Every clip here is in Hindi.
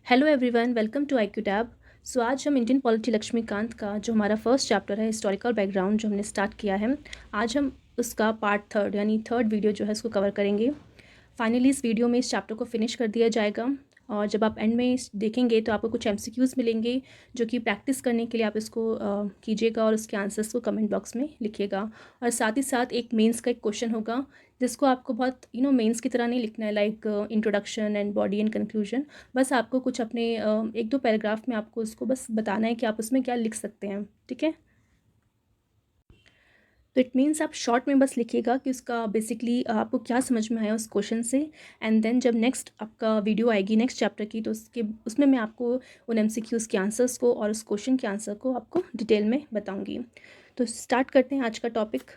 Hello everyone, welcome to IQ tab. So आज हम इंडियन पॉलिटी लक्ष्मीकांत का जो हमारा फर्स्ट चैप्टर है हिस्टोरिकल बैकग्राउंड जो हमने स्टार्ट किया है, आज हम उसका पार्ट थर्ड यानी थर्ड वीडियो जो है इसको कवर करेंगे। फाइनली इस वीडियो में इस चैप्टर को फिनिश कर दिया जाएगा और जब आप एंड में देखेंगे तो आपको कुछ MCQs मिलेंगे जो कि प्रैक्टिस करने के लिए आप इसको कीजिएगा और उसके आंसर्स को कमेंट बॉक्स में लिखिएगा। और साथ ही साथ एक मेंस का एक क्वेश्चन होगा जिसको आपको बहुत मेंस की तरह नहीं लिखना है, like introduction and body and conclusion. बस आपको कुछ अपने एक दो पैराग्राफ में आपको उसको बस बताना है कि आप उसमें क्या लिख सकते हैं, ठीक है। तो इट मीन्स आप शॉर्ट में बस लिखिएगा कि उसका बेसिकली आपको क्या समझ में आया उस क्वेश्चन से। एंड देन जब नेक्स्ट आपका वीडियो आएगी नेक्स्ट चैप्टर की तो उसमें मैं आपको उन MCQs के आंसर्स को और उस क्वेश्चन के आंसर को आपको डिटेल में बताऊंगी। तो स्टार्ट करते हैं आज का टॉपिक।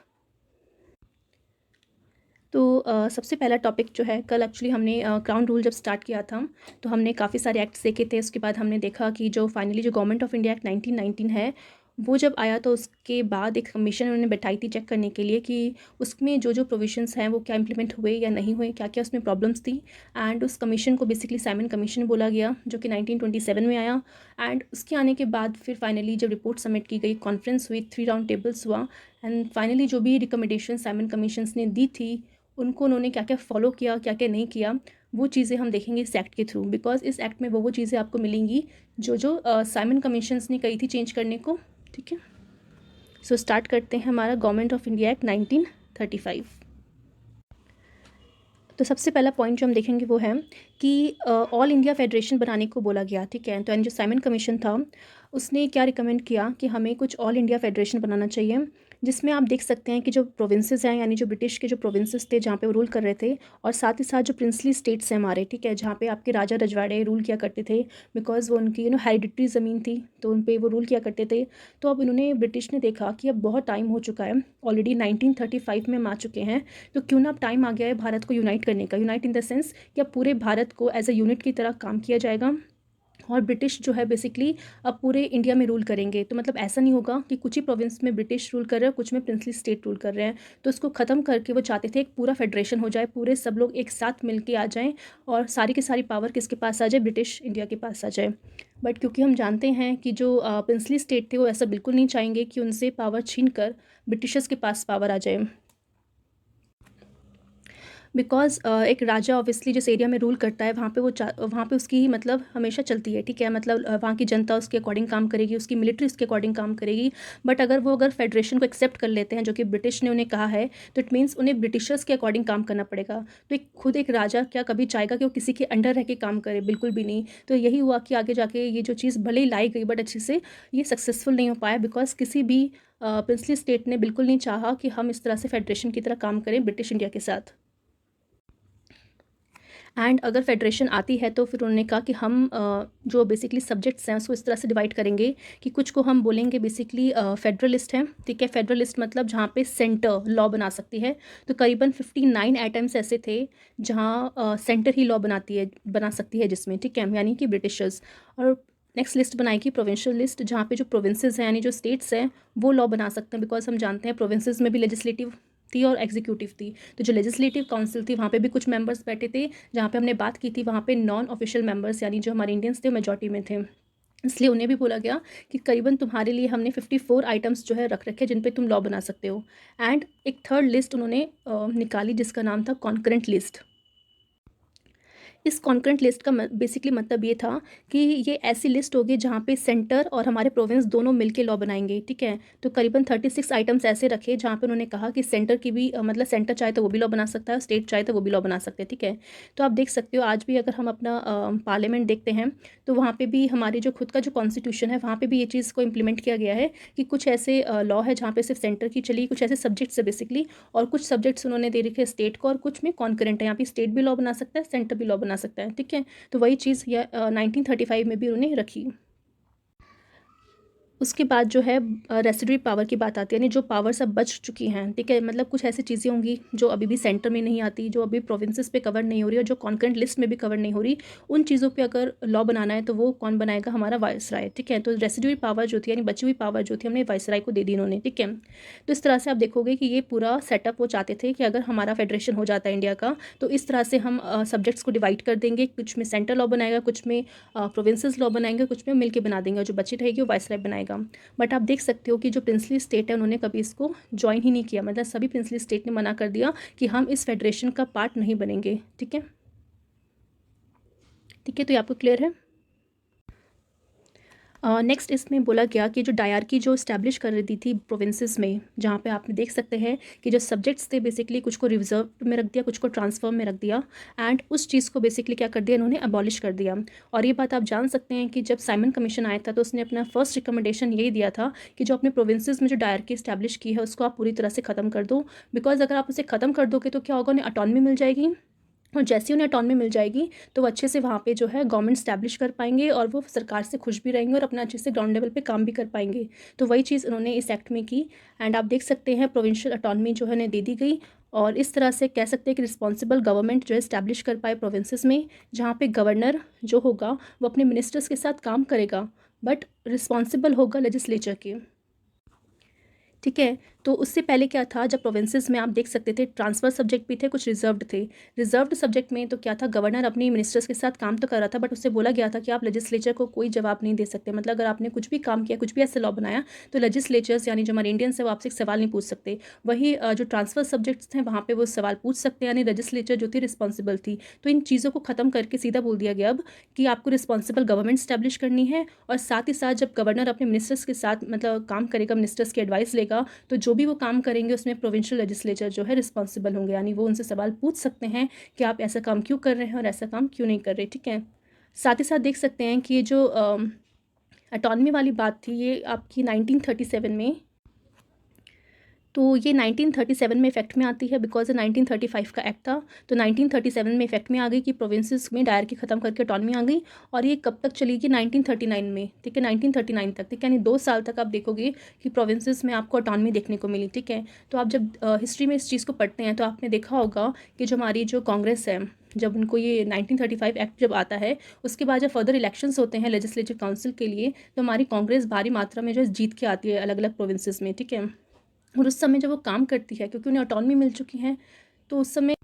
तो सबसे पहला टॉपिक जो है, कल एक्चुअली हमने क्राउन रूल जब स्टार्ट किया था तो हमने काफ़ी सारे एक्ट्स देखे थे। उसके बाद हमने देखा कि जो फाइनली जो गवर्नमेंट ऑफ इंडिया एक्ट 1919 है वो जब आया तो उसके बाद एक कमीशन उन्होंने बैठाई थी चेक करने के लिए कि उसमें जो जो प्रोविजंस हैं वो क्या इंप्लीमेंट हुए या नहीं हुए, क्या क्या उसमें प्रॉब्लम्स थी। एंड उस कमीशन को बेसिकली साइमन कमीशन बोला गया जो कि 1927 में आया। एंड उसके आने के बाद फिर फाइनली जब रिपोर्ट सबमिट की गई, कॉन्फ्रेंस हुई, 3 राउंड टेबल्स हुआ एंड फाइनली जो भी रिकमेंडेशन साइमन कमीशंस ने दी थी उनको उन्होंने क्या क्या फॉलो किया, क्या क्या नहीं किया, वो चीज़ें हम देखेंगे इस एक्ट के थ्रू। बिकॉज इस एक्ट में वो चीज़ें आपको मिलेंगी जो जो साइमन कमीशंस ने कही थी चेंज करने को, ठीक है। सो स्टार्ट करते हैं हमारा गवर्नमेंट ऑफ इंडिया एक्ट 1935। तो सबसे पहला पॉइंट जो हम देखेंगे वो है कि ऑल इंडिया फेडरेशन बनाने को बोला गया, ठीक है। तो यानी जो साइमन कमीशन था उसने क्या रिकमेंड किया कि हमें कुछ ऑल इंडिया फेडरेशन बनाना चाहिए जिसमें आप देख सकते हैं कि जो प्रोविंसेस हैं यानी जो ब्रिटिश के जो प्रोविंसेस थे जहाँ पे वो रूल कर रहे थे, और साथ ही साथ जो प्रिंसली स्टेट्स हैं हमारे, ठीक है, जहाँ पे आपके राजा रजवाड़े रूल किया करते थे बिकॉज वो उनकी हेरिडिटरी ज़मीन थी तो उन पे वो रूल किया करते थे। तो अब उन्होंने ब्रिटिश ने देखा कि अब बहुत टाइम हो चुका है, ऑलरेडी 1935 में हम आ चुके हैं, तो क्यों ना अब टाइम आ गया है भारत को यूनाइट करने का। यूनाइट इन द सेंस कि अब पूरे भारत को एज अ यूनिट की तरह काम किया जाएगा और ब्रिटिश जो है बेसिकली अब पूरे इंडिया में रूल करेंगे। तो मतलब ऐसा नहीं होगा कि कुछ ही प्रोविंस में ब्रिटिश रूल कर रहे हैं, कुछ में प्रिंसली स्टेट रूल कर रहे हैं। तो उसको ख़त्म करके वो चाहते थे एक पूरा फेडरेशन हो जाए, पूरे सब लोग एक साथ मिलके आ जाएं और सारी की सारी पावर किसके पास आ जाए, ब्रिटिश इंडिया के पास आ जाए। बट क्योंकि हम जानते हैं कि जो प्रिंसली स्टेट थे वो ऐसा बिल्कुल नहीं चाहेंगे कि उनसे पावर छीन कर ब्रिटिशर्स के पास पावर आ जाए। बिकॉज एक राजा ऑब्वियसली जिस एरिया में रूल करता है वहाँ पे वहाँ पे उसकी मतलब हमेशा चलती है, ठीक है। मतलब वहाँ की जनता उसके अकॉर्डिंग काम करेगी, उसकी मिलिट्री उसके अकॉर्डिंग काम करेगी। बट अगर फेडरेशन को एक्सेप्ट कर लेते हैं जो कि ब्रिटिश ने उन्हें कहा है, तो इट मीन्स उन्हें ब्रिटिशर्स के अकॉर्डिंग काम करना पड़ेगा। तो खुद एक राजा क्या कभी चाहेगा कि वो किसी के अंडर रह के काम करे, बिल्कुल भी नहीं। तो यही हुआ कि आगे जाके ये जो चीज़ भले ही लाई गई बट अच्छे से ये सक्सेसफुल नहीं हो पाया बिकॉज किसी भी प्रिंसली स्टेट ने बिल्कुल नहीं चाहा कि हम इस तरह से फेडरेशन की तरह काम करें ब्रिटिश इंडिया के साथ। एंड अगर फेडरेशन आती है तो फिर उन्होंने कहा कि हम जो बेसिकली सब्जेक्ट्स हैं उसको इस तरह से डिवाइड करेंगे कि कुछ को हम बोलेंगे बेसिकली फेडरलिस्ट हैं, ठीक है। फेडरलिस्ट मतलब जहाँ पे सेंटर लॉ बना सकती है। तो करीबन 59 आइटम्स ऐसे थे जहाँ सेंटर ही लॉ बना सकती है जिसमें, ठीक है, यानी कि ब्रिटिशर्स। और नेक्स्ट लिस्ट बनाएगी प्रोविंशियल लिस्ट, जहाँ पे जो प्रोविंसेस हैं यानी जो स्टेट्स हैं वो लॉ बना सकते हैं। बिकॉज हम जानते हैं प्रोविंसेस में भी लेजिस्लेटिव थी और एग्जीक्यूटिव थी। तो जो लेजिस्लेटिव काउंसिल थी वहाँ पे भी कुछ मेंबर्स बैठे थे, जहाँ पे हमने बात की थी वहाँ पे नॉन ऑफिशियल मेंबर्स यानी जो हमारे इंडियंस थे मेजॉरिटी में थे। इसलिए उन्हें भी बोला गया कि करीबन तुम्हारे लिए हमने 54 आइटम्स जो है रख रखे जिन पे तुम लॉ बना सकते हो। एंड एक थर्ड लिस्ट उन्होंने निकाली जिसका नाम था कॉन्करेंट लिस्ट। इस कॉन्करेंट लिस्ट का बेसिकली मतलब ये था कि ये ऐसी लिस्ट होगी जहाँ पे सेंटर और हमारे प्रोविंस दोनों मिलके लॉ बनाएंगे, ठीक है। तो करीबन 36 आइटम्स ऐसे रखे जहाँ पे उन्होंने कहा कि सेंटर की भी मतलब सेंटर चाहे तो वो भी लॉ बना सकता है, स्टेट चाहे तो वो भी लॉ बना सकते हैं, ठीक है। तो आप देख सकते हो आज भी अगर हम अपना पार्लियामेंट देखते हैं तो वहाँ पर भी हमारी जो खुद का जो कॉन्स्टिट्यूशन है वहाँ पर भी ये चीज़ को इम्प्लीमेंट किया गया है कि कुछ ऐसे लॉ है जहाँ पे सिर्फ सेंटर की चली, कुछ ऐसे सब्जेक्ट्स है बेसिकली, और कुछ सब्जेक्ट्स उन्होंने दे रखे स्टेट को और कुछ में कॉन्करेंट है, यहाँ पे स्टेट भी लॉ बना सकता है, सेंटर भी लॉ बना सकता है, ठीक है। तो वही चीज़ 1935 में भी उन्होंने रखी। उसके बाद जो है रेसिडुअरी पावर की बात आती है, यानी जो पावर्स अब बच चुकी हैं, ठीक है, मतलब कुछ ऐसी चीज़ें होंगी जो अभी भी सेंटर में नहीं आती, जो अभी प्रोविंसेस पे कवर नहीं हो रही और जो कॉन्करेंट लिस्ट में भी कवर नहीं हो रही, उन चीज़ों पे अगर लॉ बनाना है तो वो कौन बनाएगा? हमारा वायसराय, ठीक है। तो रेसिडुअरी पावर जो थी, यानी बची हुई पावर जो थी, हमने वायसराय को दे दी इन्होंने, ठीक है। तो इस तरह से आप देखोगे कि ये पूरा सेटअप वो चाहते थे कि अगर हमारा फेडरेशन हो जाता है इंडिया का, तो इस तरह से हम सब्जेक्ट्स को डिवाइड कर देंगे, कुछ में सेंट्रल लॉ बनाएगा, कुछ में प्रोविंसेस लॉ बनाएंगे, कुछ में मिलके बना देंगे, और जो बची रहेगी वो वायसराय बनाएगा। बट आप देख सकते हो कि जो प्रिंसली स्टेट है उन्होंने कभी इसको ज्वाइन ही नहीं किया, मतलब सभी प्रिंसली स्टेट ने मना कर दिया कि हम इस फेडरेशन का पार्ट नहीं बनेंगे, ठीक है। ठीक है, तो ये आपको क्लियर है। नेक्स्ट इसमें बोला गया कि जो डायरकी जो इस्टेब्लिश कर रही थी प्रोविंसेस में, जहाँ पे आपने देख सकते हैं कि जो सब्जेक्ट्स थे बेसिकली कुछ को रिजर्व में रख दिया, कुछ को ट्रांसफर में रख दिया, एंड उस चीज़ को बेसिकली क्या कर दिया इन्होंने, अबॉलिश कर दिया। और ये बात आप जान सकते हैं कि जब साइमन कमीशन आया था तो उसने अपना फर्स्ट रिकमेंडेशन यही दिया था कि जो अपने प्रोविंसेस में जो डायरकी इस्टेब्लिश की है उसको आप पूरी तरह से ख़त्म कर दो, बिकॉज अगर आप उसे ख़त्म कर दोगे तो क्या होगा, उन्हें ऑटोनॉमी मिल जाएगी, और जैसे ही उन्हें ऑटोनॉमी मिल जाएगी तो वो अच्छे से वहाँ पे जो है गवर्नमेंट स्टैब्लिश कर पाएंगे, और वो सरकार से खुश भी रहेंगे और अपना अच्छे से ग्राउंड लेवल पे काम भी कर पाएंगे। तो वही चीज़ उन्होंने इस एक्ट में की, एंड आप देख सकते हैं प्रोविंशियल ऑटोनॉमी जो है उन्हें दे दी गई, और इस तरह से कह सकते हैं कि रिस्पॉन्सिबल गवर्नमेंट जो है स्टैब्लिश कर पाए प्रोविंसेस में, जहाँ पे गवर्नर जो होगा वो अपने मिनिस्टर्स के साथ काम करेगा, बट रिस्पॉन्सिबल होगा लेजिस्लेचर के, ठीक है। तो उससे पहले क्या था, जब प्रोविंसेस में आप देख सकते थे ट्रांसफर सब्जेक्ट भी थे, कुछ रिजर्व्ड थे। रिजर्व्ड सब्जेक्ट में तो क्या था, गवर्नर अपनी मिनिस्टर्स के साथ काम तो कर रहा था, बट उससे बोला गया था कि आप लेजिस्लेचर को कोई जवाब नहीं दे सकते, मतलब अगर आपने कुछ भी काम किया, कुछ भी ऐसे लॉ बनाया, तो लेजिस्लेचर्स यानी जो हमारे इंडियंस है वो आपसे एक सवाल नहीं पूछ सकते। वही जो ट्रांसफर सब्जेक्ट्स थे वहाँ पर वो सवाल पूछ सकते हैं, यानी लेजिस्लेचर जो थी रिस्पॉन्सिबल थी। तो इन चीज़ों को ख़त्म करके सीधा बोल दिया गया अब कि आपको रिस्पॉन्सिबल गवर्नमेंट स्टैब्लिश करनी है, और साथ ही साथ जब गवर्नर अपने मिनिस्टर्स के साथ मतलब काम करेगा, मिनिस्टर्स की एडवाइस लेगा, तो जो भी वो काम करेंगे उसमें प्रोविंशियल लेजिस्लेचर जो है रिस्पॉन्सिबल होंगे, यानी वो उनसे सवाल पूछ सकते हैं कि आप ऐसा काम क्यों कर रहे हैं और ऐसा काम क्यों नहीं कर रहे, ठीक है। साथ ही साथ देख सकते हैं कि ये जो अटॉनमी वाली बात थी ये आपकी 1937 में, तो ये 1937 में इफेक्ट में आती है, बिकॉज ये 1935 का एक्ट था, तो 1937 में इफेक्ट में आ गई कि प्रोविंसेस में डायरकी ख़त्म करके ऑटोनॉमी आ गई, और ये कब तक चलेगी, 1939 में, ठीक है, 1939 तक, ठीक है, यानी 2 साल तक आप देखोगे कि प्रोविंसेस में आपको ऑटोनॉमी देखने को मिली, ठीक है। तो आप जब हिस्ट्री में इस चीज़ को पढ़ते हैं तो आपने देखा होगा कि जो हमारी जो कांग्रेस है, जब उनको ये 1935 एक्ट जब आता है, उसके बाद जब फर्दर इलेक्शंस होते हैं लेजिस्लेटिव काउंसिल के लिए, तो हमारी कांग्रेस भारी मात्रा में जो है जीत के आती है अलग अलग प्रोविंसेस में, ठीक है। और उस समय जब वो काम करती है, क्योंकि उन्हें ऑटोनॉमी मिल चुकी है, तो उस समय,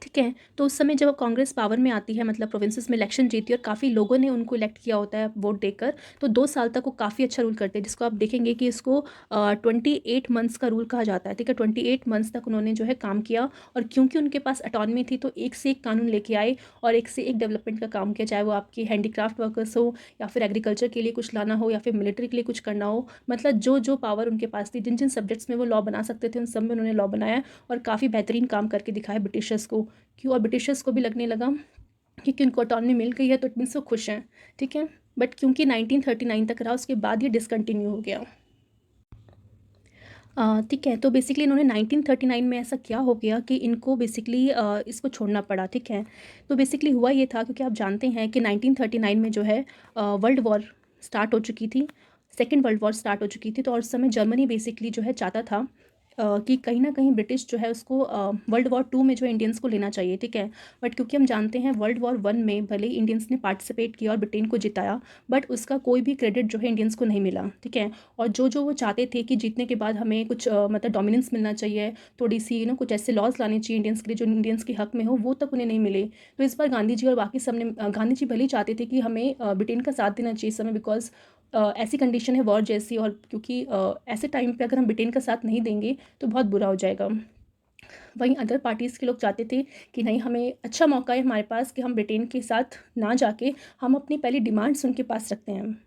ठीक है, तो उस समय जब कांग्रेस पावर में आती है, मतलब प्रोविंसेस में इलेक्शन जीती और काफ़ी लोगों ने उनको इलेक्ट किया होता है वोट देकर, तो 2 साल तक वो काफ़ी अच्छा रूल करते हैं, जिसको आप देखेंगे कि इसको 28 मंथ्स का रूल कहा जाता है, ठीक है। 28 मंथ्स तक उन्होंने जो है काम किया, और क्योंकि उनके पास ऑटोनॉमी थी तो एक से एक कानून लेके आए और एक से एक डेवलपमेंट का काम किया, चाहे वो आपकी हैंडीक्राफ्ट वर्कर्स हो, या फिर एग्रीकल्चर के लिए कुछ लाना हो, या फिर मिलिट्री के लिए कुछ करना हो, मतलब जो जो पावर उनके पास थी, जिन जिन सब्जेक्ट्स में वो लॉ बना सकते थे, उन सब में उन्होंने लॉ बनाया और काफ़ी बेहतरीन काम करके दिखाया ब्रिटिशर्स को। क्यों, और ब्रिटिशर्स को भी लगने लगा कि उनको ऑटोनॉमी मिल गई है तो इट मीन्स वो खुश हैं, ठीक है। बट क्योंकि 1939 तक रहा, उसके बाद ये डिसकंटिन्यू हो गया, ठीक है। तो बेसिकली इन्होंने 1939 में ऐसा क्या हो गया कि इनको बेसिकली इसको छोड़ना पड़ा, ठीक है। तो बेसिकली हुआ ये था, क्योंकि आप जानते हैं कि 1939 में जो है वर्ल्ड वॉर स्टार्ट हो चुकी थी, सेकेंड वर्ल्ड वॉर स्टार्ट हो चुकी थी, तो और उस समय जर्मनी बेसिकली जो है चाहता था कि कहीं ना कहीं ब्रिटिश जो है उसको वर्ल्ड वॉर 2 में जो इंडियंस को लेना चाहिए, ठीक है। बट क्योंकि हम जानते हैं वर्ल्ड वॉर 1 में भले ही इंडियंस ने पार्टिसिपेट किया और ब्रिटेन को जिताया, बट उसका कोई भी क्रेडिट जो है इंडियंस को नहीं मिला, ठीक है। और जो जो वो चाहते थे कि जीतने के बाद हमें कुछ मतलब डोमिनेंस मिलना चाहिए, थोड़ी सी कुछ ऐसे लॉज लाने चाहिए इंडियंस के लिए जो इंडियंस के हक में हो, वो तक उन्हें नहीं मिले। तो इस बार गांधी जी और बाकी सब ने गांधी जी भले ही चाहते थे कि हमें ब्रिटेन का साथ देना चाहिए इस समय, बिकॉज ऐसी कंडीशन है वॉर जैसी, और क्योंकि ऐसे टाइम पे अगर हम ब्रिटेन का साथ नहीं देंगे तो बहुत बुरा हो जाएगा। वहीं अदर पार्टीज़ के लोग चाहते थे कि नहीं, हमें अच्छा मौका है हमारे पास कि हम ब्रिटेन के साथ ना जाके हम अपनी पहली डिमांड्स उनके पास रखते हैं,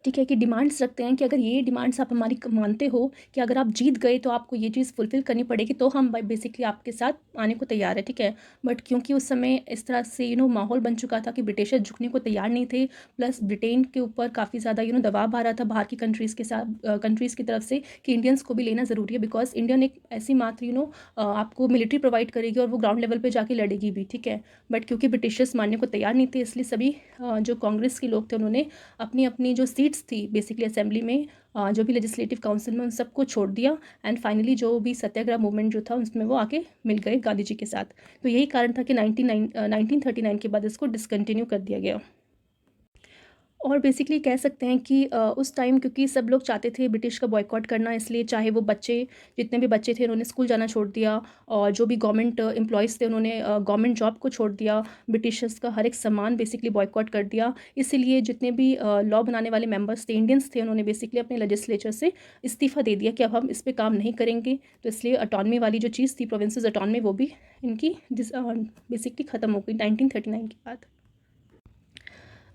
ठीक है, कि डिमांड्स रखते हैं कि अगर ये डिमांड्स आप हमारी मानते हो कि अगर आप जीत गए तो आपको ये चीज़ फुलफ़िल करनी पड़ेगी, तो हम बेसिकली आपके साथ आने को तैयार है, ठीक है। बट क्योंकि उस समय इस तरह से माहौल बन चुका था कि ब्रिटिशर्स झुकने को तैयार नहीं थे, प्लस ब्रिटेन के ऊपर काफ़ी ज़्यादा दबाव आ रहा था बाहर की कंट्रीज़ के साथ कंट्रीज़ की तरफ से कि इंडियंस को भी लेना ज़रूरी है, बिकॉज इंडियन एक ऐसी मात्र आपको मिलिट्री प्रोवाइड करेगी और वो ग्राउंड लेवल पर जाके लड़ेगी भी, ठीक है। बट क्योंकि ब्रिटिशर्स मानने को तैयार नहीं थे, इसलिए सभी जो कांग्रेस के लोग थे उन्होंने अपनी अपनी जो सीट सीट्स थी बेसिकली असेंबली में, जो भी लेजिस्लेटिव काउंसिल में, उन सबको छोड़ दिया एंड फाइनली जो भी सत्याग्रह मूवमेंट जो था उसमें वो आके मिल गए गांधी जी के साथ। तो यही कारण था कि 1939 के बाद इसको डिसकंटिन्यू कर दिया गया। और बेसिकली कह सकते हैं कि उस टाइम क्योंकि सब लोग चाहते थे ब्रिटिश का बॉयकॉट करना, इसलिए चाहे वो बच्चे, जितने भी बच्चे थे उन्होंने स्कूल जाना छोड़ दिया, और जो भी गवर्नमेंट एम्प्लॉयज़ थे उन्होंने गवर्नमेंट जॉब को छोड़ दिया, ब्रिटिशर्स का हर एक सामान बेसिकली बॉयकॉट कर दिया। इसीलिए जितने भी लॉ बनाने वाले मेंबर्स थे, इंडियंस थे, उन्होंने बेसिकली अपने लेजिस्लेचर से इस्तीफ़ा दे दिया कि अब हम इस पे काम नहीं करेंगे। तो इसलिए अटॉनमी वाली जो चीज़ थी, प्रोविंसेस अटॉनमी, वो भी इनकी बेसिकली ख़त्म हो गई 1939 के बाद।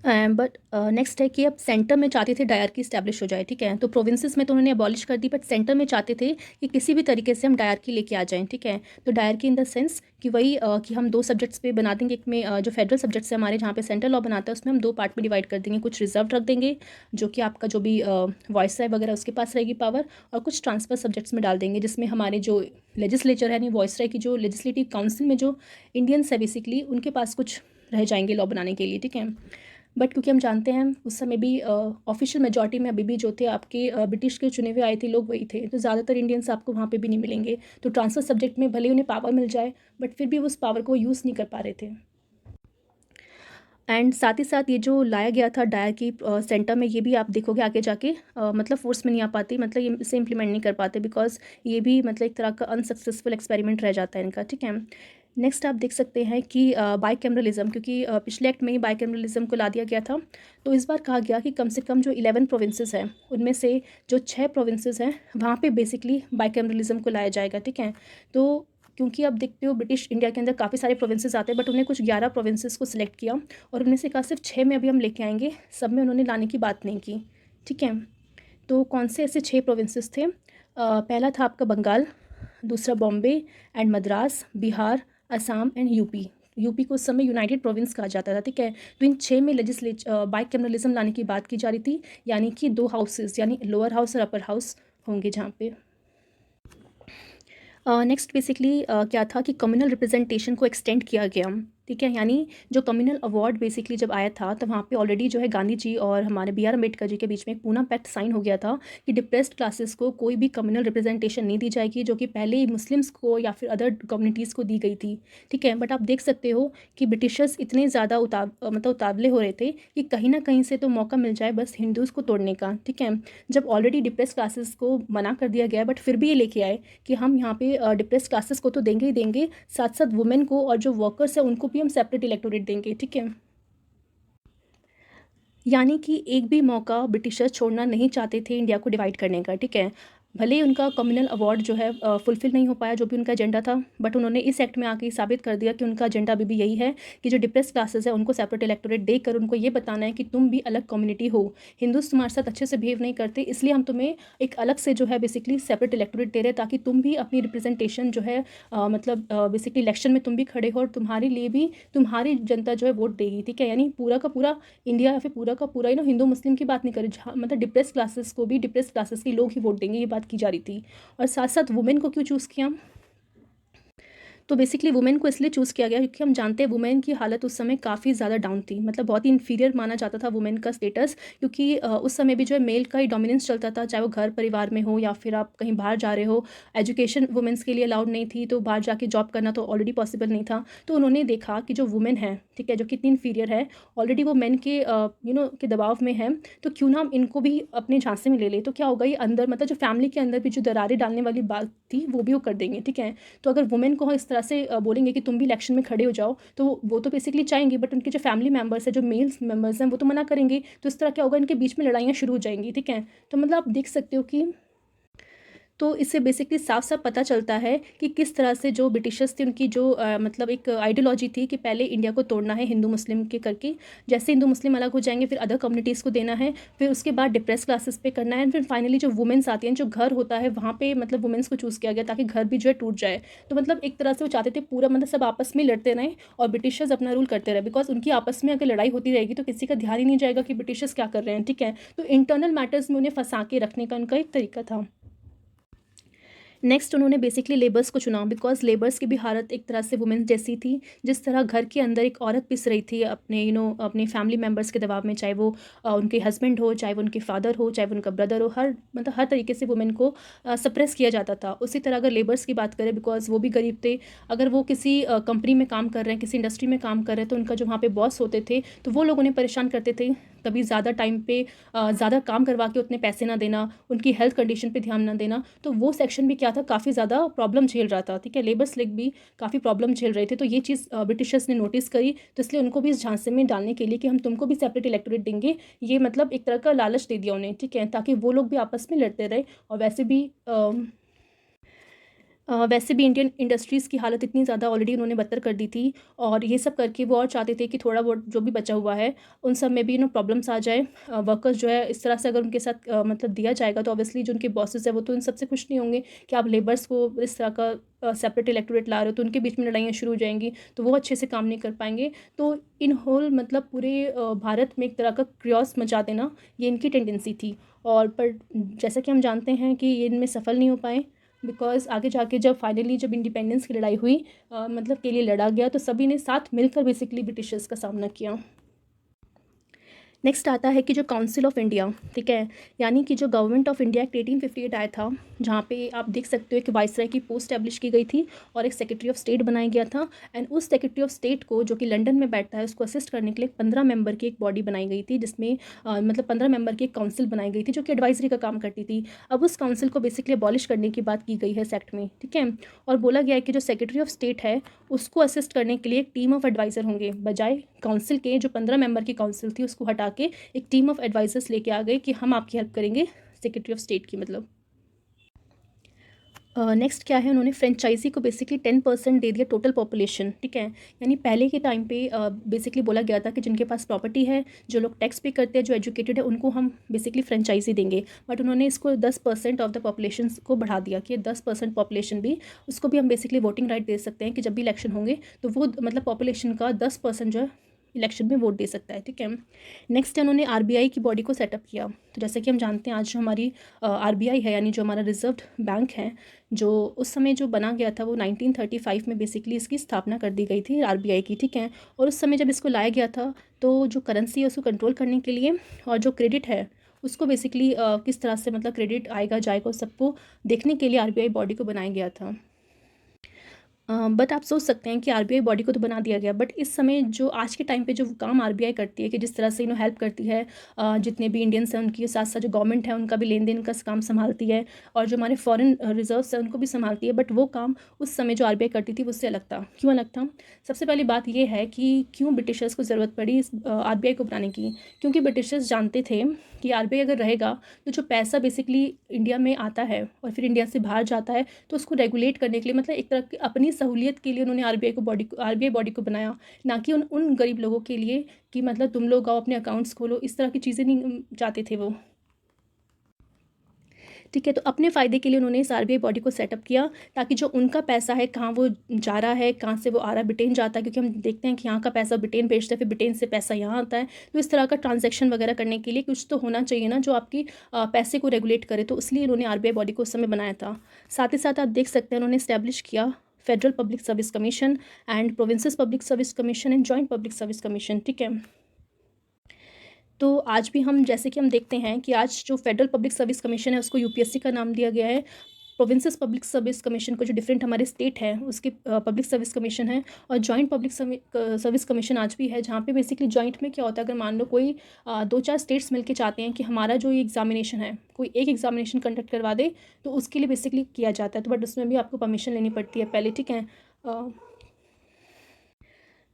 बट नेक्स्ट है कि अब सेंटर में चाहते थे डायरकी इस्टेब्लिश हो जाए, ठीक है। तो प्रोविंसेस में तो उन्होंने अबॉलिश कर दी, बट सेंटर में चाहते थे कि किसी भी तरीके से हम डायरकी लेके आ जाएं, ठीक है। तो डायरकी इन द सेंस कि वही कि हम दो सब्जेक्ट्स पे बना देंगे, एक में जो फेडरल सब्जेक्ट्स है हमारे, जहाँ पे सेंट्रल लॉ बनाता है, उसमें हम दो पार्ट में डिवाइड कर देंगे। कुछ रिजर्व रख देंगे जो कि आपका जो भी वॉइस राय वगैरह उसके पास रहेगी पावर, और कुछ ट्रांसफर सब्जेक्ट्स में डाल देंगे, जिसमें हमारे जो लेजिस्लेचर है, नहीं वॉइस राय की जो लेजिस्लेटिव काउंसिल में जो इंडियंस है बेसिकली, उनके पास कुछ रह जाएंगे लॉ बनाने के लिए, ठीक है। बट क्योंकि हम जानते हैं उस समय भी ऑफिशियल मेजॉरिटी में अभी भी जो थे आपके ब्रिटिश के चुने हुए आए थे लोग वही थे, तो ज़्यादातर इंडियंस आपको वहाँ पे भी नहीं मिलेंगे। तो ट्रांसफर सब्जेक्ट में भले उन्हें पावर मिल जाए, बट फिर भी उस पावर को यूज़ नहीं कर पा रहे थे। एंड साथ ही साथ ये जो लाया गया था डायर की सेंटर में, ये भी आप देखोगे आगे जाके मतलब फोर्स में नहीं आ पाती, मतलब ये इसे इम्प्लीमेंट नहीं कर पाते, बिकॉज ये भी मतलब एक तरह का अनसक्सेसफुल एक्सपेरिमेंट रह जाता है इनका, ठीक है। नेक्स्ट आप देख सकते हैं कि बाइकैमरलिज्म, क्योंकि पिछले एक्ट में ही बाइकैमरलिज्म को ला दिया गया था, तो इस बार कहा गया कि कम से कम जो 11 प्रोविंसेस हैं उनमें से जो 6 प्रोविंसेस हैं वहाँ पे बेसिकली बाइकैमरलिज्म को लाया जाएगा, ठीक है। तो क्योंकि अब देखते हो ब्रिटिश इंडिया के अंदर काफ़ी सारे प्रोविंसेस आते हैं, बट उन्हें कुछ 11 प्रोविंसेस को सिलेक्ट किया, और उनमें से कहा सिर्फ 6 में अभी हम लेके आएंगे, सब में उन्होंने लाने की बात नहीं की, ठीक है। तो कौन से ऐसे 6 प्रोविंसेस थे? पहला था आपका बंगाल, दूसरा Bombay and Madras, Bihar, Assam and UP. UP को उस समय यूनाइटेड प्रोविंस कहा जाता था, ठीक है। तो इन 6 में बाइकैमरलिज्म लाने की बात की जा रही थी, यानी कि 2 हाउसेस, यानी लोअर हाउस और अपर हाउस होंगे जहाँ पे। नेक्स्ट बेसिकली क्या था कि कम्युनल रिप्रेजेंटेशन को एक्सटेंड किया गया, ठीक है। यानी जो कम्युनल अवार्ड बेसिकली जब आया था, तो वहाँ पे ऑलरेडी जो है गांधी जी और हमारे बी आर अम्बेडकर जी के बीच में एक पूना पैक्ट साइन हो गया था कि डिप्रेस्ड क्लासेस को कोई भी कम्युनल रिप्रेजेंटेशन नहीं दी जाएगी, जो कि पहले ही मुस्लिम्स को या फिर अदर कम्युनिटीज़ को दी गई थी, ठीक है। बट आप देख सकते हो कि ब्रिटिशर्स इतने ज़्यादा मतलब उतावले हो रहे थे कि कहीं ना कहीं से तो मौका मिल जाए बस हिंदूज़ को तोड़ने का, ठीक है। जब ऑलरेडी डिप्रेस्ड क्लासेस को मना कर दिया गया, बट फिर भी ये लेके आए कि हम यहाँ पे डिप्रेस्ड क्लासेस को तो देंगे ही देंगे, साथ साथ वुमेन को और जो वर्कर्स हैं उनको भी हम सेपरेट इलेक्टोरेट देंगे, ठीक है। यानी कि एक भी मौका ब्रिटिशर्स छोड़ना नहीं चाहते थे इंडिया को डिवाइड करने का, ठीक है। भले ही उनका कम्युनल अवार्ड जो है फुलफिल नहीं हो पाया, जो भी उनका एजेंडा था, बट उन्होंने इस एक्ट में आके साबित कर दिया कि उनका एजेंडा अभी भी यही है कि जो डिप्रेस क्लासेस है उनको सेपरेट इलेक्टोरेट देकर उनको ये बताना है कि तुम भी अलग कम्युनिटी हो, हिंदूज तुम्हारे साथ अच्छे से बिहेव नहीं करते, इसलिए हम तुम्हें एक अलग से जो है बेसिकली सेपरेट इलेक्टोरेट दे रहे हैं, ताकि तुम भी अपनी रिप्रेजेंटेशन जो है मतलब बेसिकली इलेक्शन में तुम भी खड़े हो, और तुम्हारे लिए भी तुम्हारी जनता जो है वोट देगी, ठीक है। यानी पूरा का पूरा इंडिया या फिर पूरा का पूरा हिंदू मुस्लिम की बात नहीं करें, जहाँ मतलब डिप्रेस क्लासेस को भी डिप्रेस क्लासेस के लोग ही वोट देंगे, ये बात की जा रही थी। और साथ साथ वुमेन को क्यों चूज़ किया? तो बेसिकली वुमेन को इसलिए चूज़ किया गया क्योंकि हम जानते हैं वुमेन की हालत उस समय काफ़ी ज़्यादा डाउन थी, मतलब बहुत ही इन्फीरियर माना जाता था वुमेन का स्टेटस, क्योंकि उस समय भी जो है मेल का ही डोमिनेंस चलता था, चाहे वो घर परिवार में हो या फिर आप कहीं बाहर जा रहे हो। एजुकेशन वुमेन्स के लिए अलाउड नहीं थी, तो बाहर जाके जॉब करना तो ऑलरेडी पॉसिबल नहीं था। तो उन्होंने देखा कि जो वुमेन है, ठीक है, जो कितनी इन्फीरियर है, ऑलरेडी वो मेन के के दबाव में है, तो क्यों ना हम इनको भी अपने झांसे में ले ले। तो क्या होगा, ये अंदर मतलब जो फैमिली के अंदर भी जो दरारें डालने वाली बात थी वो भी वो कर देंगे, ठीक है। तो अगर वुमेन को हम इस तरह से बोलेंगे कि तुम भी इलेक्शन में खड़े हो जाओ, तो वो तो बेसिकली चाहेंगे, बट उनके जो फैमिली मेंबर्स हैं, जो मेल्स मेंबर्स हैं, वो तो मना करेंगे। तो इस तरह क्या होगा, इनके बीच में लड़ाइयाँ शुरू हो जाएंगी, ठीक है। तो मतलब आप देख सकते हो कि तो इससे बेसिकली साफ साफ पता चलता है कि किस तरह से जो ब्रिटिशर्स थे उनकी जो मतलब एक आइडियोलॉजी थी कि पहले इंडिया को तोड़ना है हिंदू मुस्लिम के करके, जैसे हिंदू मुस्लिम अलग हो जाएंगे फिर अदर कम्युनिटीज़ को देना है, फिर उसके बाद डिप्रेस क्लासेस पे करना है, फिर फाइनली जो वुमेन्स आती हैं, जो घर होता है वहाँ पे मतलब वुमेन्स को चूज़ किया गया ताकि घर भी जो है टूट जाए। तो मतलब एक तरह से वो चाहते थे पूरा मतलब सब आपस में लड़ते रहें और ब्रिटिशर्स अपना रूल करते रहे, बिकॉज उनकी आपस में अगर लड़ाई होती रहेगी तो किसी का ध्यान ही नहीं जाएगा कि ब्रिटिशर्स क्या कर रहे हैं, ठीक है। तो इंटरनल मैटर्स में उन्हें फंसा के रखने का उनका एक तरीका था। नेक्स्ट उन्होंने बेसिकली लेबर्स को चुना, बिकॉज लेबर्स की भी हालत एक तरह से वुमेन जैसी थी। जिस तरह घर के अंदर एक औरत पिस रही थी अपने अपने फैमिली मेम्बर्स के दबाव में, चाहे वो उनके हस्बैंड हो, चाहे वो उनके फादर हो, चाहे वो उनका ब्रदर हो, हर तरीके से वुमेन को सप्रेस किया जाता था। उसी तरह अगर लेबर्स की बात करें, बिकॉज वो भी गरीब थे, अगर वो किसी कंपनी में काम कर रहे हैं, किसी इंडस्ट्री में काम कर रहे हैं, तो उनका जो वहाँ पे बॉस होते थे तो वो लोग उन्हें परेशान करते थे। कभी ज़्यादा टाइम पे ज़्यादा काम करवा के उतने पैसे ना देना, उनकी हेल्थ कंडीशन पे ध्यान ना देना, तो वो सेक्शन भी क्या था, काफ़ी ज़्यादा प्रॉब्लम झेल रहा था। ठीक है, लेबर्स लीग भी काफ़ी प्रॉब्लम झेल रहे थे। तो ये चीज़ ब्रिटिशर्स ने नोटिस करी, तो इसलिए उनको भी इस झांसे में डालने के लिए कि हम तुमको भी सेपरेट इलेक्टोरेट देंगे, ये मतलब एक तरह का लालच दे दिया उन्हें। ठीक है, ताकि वो लोग भी आपस में लड़ते रहे। और वैसे भी इंडियन इंडस्ट्रीज़ की हालत इतनी ज़्यादा ऑलरेडी उन्होंने बदतर कर दी थी, और ये सब करके वो और चाहते थे कि थोड़ा बहुत जो भी बचा हुआ है उन सब में भी प्रॉब्लम्स आ जाए। वर्कर्स जो है इस तरह से अगर उनके साथ मतलब दिया जाएगा, तो ऑब्वियसली जो उनके बॉसेस है वो तो इन सबसे खुश नहीं होंगे कि आप लेबर्स को इस तरह का सेपरेट इलेक्टोरेट ला रहे हो, तो उनके बीच में लड़ाइयाँ शुरू हो जाएंगी, तो वो अच्छे से काम नहीं कर पाएंगे। तो इन होल मतलब पूरे भारत में एक तरह का क्रियोस मचा देना, ये इनकी टेंडेंसी थी। और पर जैसा कि हम जानते हैं कि ये इनमें सफल नहीं हो पाए, बिकॉज आगे जाके जब इंडिपेंडेंस की लड़ाई हुई, मतलब के लिए लड़ा गया, तो सभी ने साथ मिलकर बेसिकली ब्रिटिशर्स का सामना किया। नेक्स्ट आता है कि जो काउंसिल ऑफ इंडिया, ठीक है, यानी कि जो गवर्नमेंट ऑफ इंडिया एक्ट 1858 आया था, जहाँ पे आप देख सकते हो कि वाइसराय की पोस्ट स्टैब्लिश की गई थी और एक सेक्रेटरी ऑफ स्टेट बनाया गया था। एंड उस सेक्रेटरी ऑफ स्टेट को, जो कि लंदन में बैठता है, उसको असिस्ट करने के लिए 15 मेंबर की एक बॉडी बनाई गई थी, जिसमें मतलब 15 मेंबर की एक काउंसिल बनाई गई थी जो कि एडवाइजरी का काम करती थी। अब उस काउंसिल को बेसिकली अबॉलिश करने की बात की गई है इस एक्ट में। ठीक है, और बोला गया है कि जो सेक्रेटरी ऑफ स्टेट है उसको असिस्ट करने के लिए एक टीम ऑफ एडवाइज़र होंगे, बजाय काउंसिल के जो 15 मेंबर की काउंसिल थी उसको हटा के एक टीम ऑफ एडवाइजर्स लेके आ गए कि हम आपकी हेल्प करेंगे, सेक्रेटरी ऑफ स्टेट की मतलब। नेक्स्ट क्या है, उन्होंने फ्रेंचाइजी को बेसिकली 10% दे दिया टोटल पॉपुलेशन। ठीक है, यानी पहले के टाइम पे बेसिकली बोला गया था कि जिनके पास प्रॉपर्टी है, जो लोग टैक्स पे करते हैं, जो एजुकेटेड है, उनको हम बेसिकली फ्रेंचाइजी देंगे। बट उन्होंने इसको 10% ऑफ द पॉपुलेशन को बढ़ा दिया कि 10% पॉपुलेशन भी, उसको भी हम बेसिकली वोटिंग राइट दे सकते हैं कि जब भी इलेक्शन होंगे तो वो मतलब पॉपुलेशन का 10% जो है इलेक्शन में वोट दे सकता है। ठीक है, नेक्स्ट उन्होंने आरबीआई की बॉडी को सेटअप किया। तो जैसे कि हम जानते हैं, आज जो हमारी आरबीआई है, यानी जो हमारा रिजर्व बैंक है, जो उस समय जो बना गया था, वो 1935 में बेसिकली इसकी स्थापना कर दी गई थी आरबीआई की। ठीक है, और उस समय जब इसको लाया गया था, तो जो करेंसी है उसको कंट्रोल करने के लिए, और जो क्रेडिट है उसको बेसिकली किस तरह से मतलब क्रेडिट आएगा जाएगा सबको देखने के लिए आरबीआई बॉडी को बनाया गया था। बट आप सोच सकते हैं कि आरबीआई बॉडी को तो बना दिया गया, बट इस समय जो आज के टाइम पे जो काम आरबीआई करती है, कि जिस तरह से हेल्प करती है जितने भी इंडियंस हैं उनकी, साथ साथ जो गवर्नमेंट है उनका भी लेन देन का काम संभालती है, और जो हमारे फॉरेन रिजर्व्स हैं उनको भी संभालती है। बट वो काम उस समय जो आरबीआई करती थी उससे अलग था। क्यों अलग था? सबसे पहली बात ये है कि क्यों ब्रिटिशर्स को ज़रूरत पड़ी इस आरबीआई को बनाने की, क्योंकि ब्रिटिशर्स जानते थे कि आरबीआई अगर रहेगा तो जो पैसा बेसिकली इंडिया में आता है और फिर इंडिया से बाहर जाता है, तो उसको रेगुलेट करने के लिए, मतलब एक तरह की अपनी सहूलियत के लिए उन्होंने आरबीआई बॉडी को बनाया, ना कि उन गरीब लोगों के लिए कि मतलब तुम लोग आओ अपने अकाउंट्स खोलो, इस तरह की चीज़ें नहीं चाहते थे वो। ठीक है, तो अपने फ़ायदे के लिए उन्होंने इस आरबीआई बॉडी को सेटअप किया, ताकि जो उनका पैसा है कहाँ वो जा रहा है, कहाँ से वो आ रहा है, ब्रिटेन जाता है, क्योंकि हम देखते हैं कि यहाँ का पैसा ब्रिटेन भेजता है, फिर ब्रिटेन से पैसा यहाँ आता है। तो इस तरह का ट्रांजैक्शन वगैरह करने के लिए कुछ तो होना चाहिए ना जो आपकी पैसे को रेगुलेट करे, तो इसलिए उन्होंने आरबीआई बॉडी को उस समय बनाया था। साथ ही साथ आप देख सकते हैं उन्होंने इस्टेब्लिश किया federal public service commission and provinces public service commission and joint public service commission. ठीक है, तो आज भी हम जैसे कि हम देखते हैं कि आज जो फेडरल पब्लिक सर्विस कमीशन है उसको यूपीएससी का नाम दिया गया है। प्रोविंसेस पब्लिक सर्विस कमीशन को, जो डिफरेंट हमारे स्टेट है, उसकी पब्लिक सर्विस कमीशन है। और जॉइंट पब्लिक सर्विस कमीशन आज भी है, जहाँ पे बेसिकली जॉइंट में क्या होता है, अगर मान लो कोई 2-4 स्टेट्स मिलके चाहते हैं कि हमारा जो ये एग्जामिनेशन है, कोई एक एग्जामिनेशन कंडक्ट करवा दे, तो उसके लिए बेसिकली किया जाता है। तो बट उसमें भी आपको परमिशन लेनी पड़ती है पहले। ठीक है,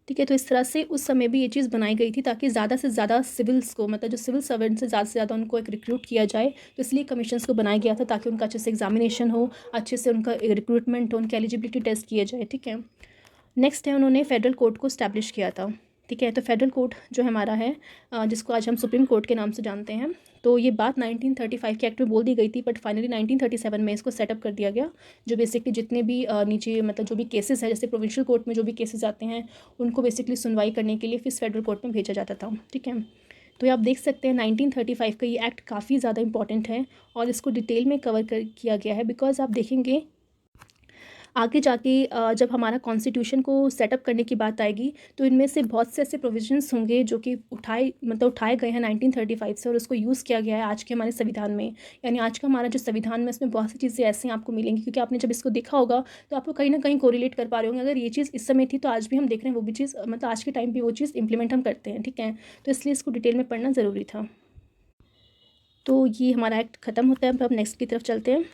ठीक है, तो इस तरह से उस समय भी ये चीज़ बनाई गई थी, ताकि ज़्यादा से ज़्यादा सिविल्स को, मतलब जो सिविल सर्वेंट्स से ज़्यादा उनको एक रिक्रूट किया जाए। तो इसलिए कमीशंस को बनाया गया था, ताकि उनका अच्छे से एग्जामिनेशन हो, अच्छे से उनका रिक्रूटमेंट हो, उनके एलिजिबिलिटी टेस्ट किए जाए। ठीक है, नेक्स्ट है उन्होंने फेडरल कोर्ट को स्टैब्लिश किया था। ठीक है, तो फेडरल कोर्ट जो हमारा है, जिसको आज हम सुप्रीम कोर्ट के नाम से जानते हैं, तो ये बात 1935 के एक्ट में बोल दी गई थी, बट फाइनली 1937 में इसको सेटअप कर दिया गया। जो बेसिकली जितने भी नीचे मतलब जो भी केसेस है, जैसे प्रोविंशियल कोर्ट में जो भी केसेस आते हैं, उनको बेसिकली सुनवाई करने के लिए फिर फेडरल कोर्ट में भेजा जाता था। ठीक है, तो ये आप देख सकते हैं 1935 का ये एक्ट काफ़ी ज़्यादा इंपॉर्टेंट है, और इसको डिटेल में कवर किया गया है, बिकॉज आप देखेंगे आगे जाके जब हमारा कॉन्स्टिट्यूशन को सेटअप करने की बात आएगी तो इनमें से बहुत से ऐसे प्रोविजंस होंगे जो कि उठाए गए हैं 1935 से और उसको यूज़ किया गया है आज के हमारे संविधान में। यानी आज का हमारा जो संविधान में इसमें बहुत सी चीज़ें ऐसी आपको मिलेंगी, क्योंकि आपने जब इसको देखा होगा तो आपको कहीं ना कहीं कोरिलेट कर पा रहे होंगे। अगर ये चीज़ इस समय थी तो आज भी हम देख रहे हैं वो भी चीज़, आज के टाइम पर वो चीज़ इंप्लीमेंट हम करते हैं। ठीक है, तो इसलिए इसको डिटेल में पढ़ना ज़रूरी था। तो ये हमारा एक्ट ख़त्म होता है। अब नेक्स्ट की तरफ चलते हैं।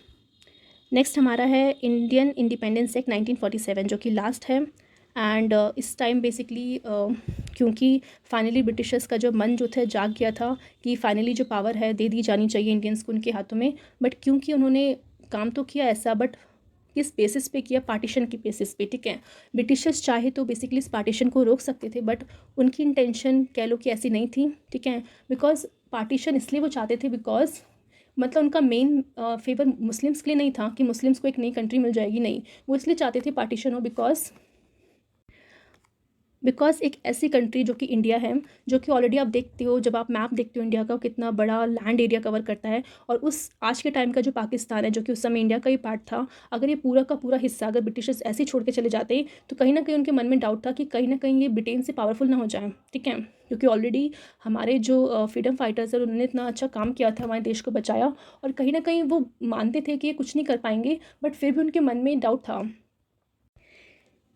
नेक्स्ट हमारा है इंडियन इंडिपेंडेंस एक्ट 1947 जो कि लास्ट है। एंड इस टाइम बेसिकली क्योंकि फाइनली ब्रिटिशर्स का जो मन जो था जाग गया था कि फाइनली जो पावर है दे दी जानी चाहिए इंडियंस को उनके हाथों में। बट क्योंकि उन्होंने काम तो किया ऐसा, बट किस बेसिस पे किया, पार्टीशन की बेसिस पे। ठीक है, ब्रिटिशर्स चाहे तो बेसिकली इस पार्टीशन को रोक सकते थे, बट उनकी इंटेंशन कह लो कि ऐसी नहीं थी। ठीक है, बिकॉज पार्टीशन इसलिए वो चाहते थे बिकॉज उनका मेन फेवर मुस्लिम्स के लिए नहीं था कि मुस्लिम्स को एक नई कंट्री मिल जाएगी, नहीं, वो इसलिए चाहते थे पार्टीशन हो बिकॉज एक ऐसी कंट्री जो कि इंडिया है, जो कि ऑलरेडी आप देखते हो, जब आप मैप देखते हो इंडिया का कितना बड़ा लैंड एरिया कवर करता है, और उस आज के टाइम का जो पाकिस्तान है जो कि उस समय इंडिया का ही पार्ट था, अगर ये पूरा का पूरा हिस्सा अगर ब्रिटिशर्स ऐसे ही छोड़ के चले जाते तो कहीं ना कहीं उनके मन में डाउट था कि कहीं ना कहीं ये ब्रिटेन से पावरफुल ना हो जाए। ठीक है, क्योंकि ऑलरेडी हमारे जो फ्रीडम फाइटर्स है उन्होंने इतना अच्छा काम किया था, हमारे देश को बचाया, और कहीं ना कहीं वो मानते थे कि ये कुछ नहीं कर पाएंगे, बट फिर भी उनके मन में डाउट था।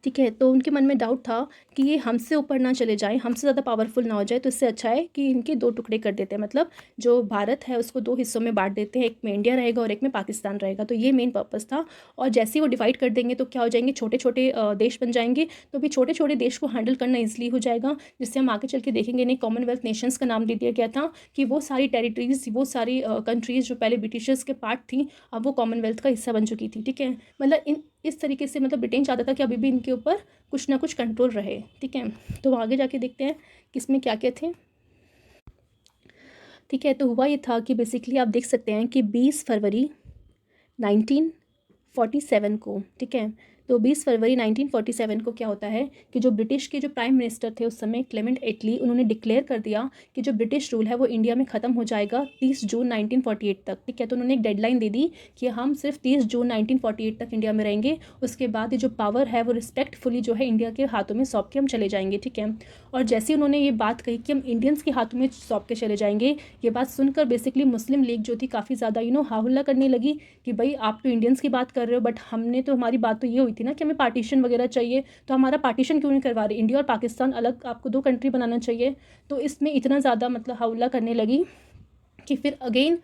ठीक है, तो उनके मन में डाउट था कि ये हमसे ऊपर ना चले जाएं, हमसे ज़्यादा पावरफुल ना हो जाए, तो इससे अच्छा है कि इनके दो टुकड़े कर देते हैं। मतलब जो भारत है उसको दो हिस्सों में बांट देते हैं, एक में इंडिया रहेगा और एक में पाकिस्तान रहेगा। तो ये मेन पर्पस था। और जैसे ही वो डिवाइड कर देंगे तो क्या हो जाएंगे, छोटे छोटे देश बन जाएंगे। तो भी छोटे छोटे देश को हैंडल करना ईजिली हो जाएगा, जिससे हम आगे चल के देखेंगे इन्हें कॉमनवेल्थ नेशंस का नाम दे दिया गया था कि वो सारी टेरिटरीज, वो सारी कंट्रीज़ जो पहले ब्रिटिशर्स के पार्ट थी, अब वो कॉमनवेल्थ का हिस्सा बन चुकी थी। ठीक है, इस तरीके से ब्रिटेन चाहता था कि अभी भी इनके ऊपर कुछ ना कुछ कंट्रोल रहे। ठीक है, तो आगे जाके देखते हैं कि इसमें क्या क्या थे। ठीक है, तो हुआ ये था कि बेसिकली आप देख सकते हैं कि 20 फरवरी 1947 को, ठीक है, तो 20 फरवरी 1947 को क्या होता है कि जो ब्रिटिश के जो प्राइम मिनिस्टर थे उस समय क्लेमेंट एटली, उन्होंने डिक्लेयर कर दिया कि जो ब्रिटिश रूल है वो इंडिया में ख़त्म हो जाएगा 30 जून 1948 तक। ठीक है, तो उन्होंने एक डेडलाइन दे दी कि हम सिर्फ 30 जून 1948 तक इंडिया में रहेंगे, उसके बाद ये जो पावर है वो रिस्पेक्टफुली जो है इंडिया के हाथों में सौंप के हम चले जाएंगे। ठीक है, और जैसे ही उन्होंने ये बात कही कि हम इंडियंस के हाथों में सौंप के चले जाएंगे, ये बात सुनकर बेसिकली मुस्लिम लीग जो थी काफ़ी ज़्यादा हाहुल्ला करने लगी कि भाई आप तो इंडियंस की बात कर रहे हो, बट हमने तो, हमारी बात तो ये हुई थी ना कि हमें पार्टीशन वगैरह चाहिए, तो हमारा पार्टीशन क्यों नहीं करवा रहे, इंडिया और पाकिस्तान अलग आपको दो कंट्री बनाना चाहिए। तो इसमें इतना ज़्यादा हल्ला करने लगी कि फिर अगेन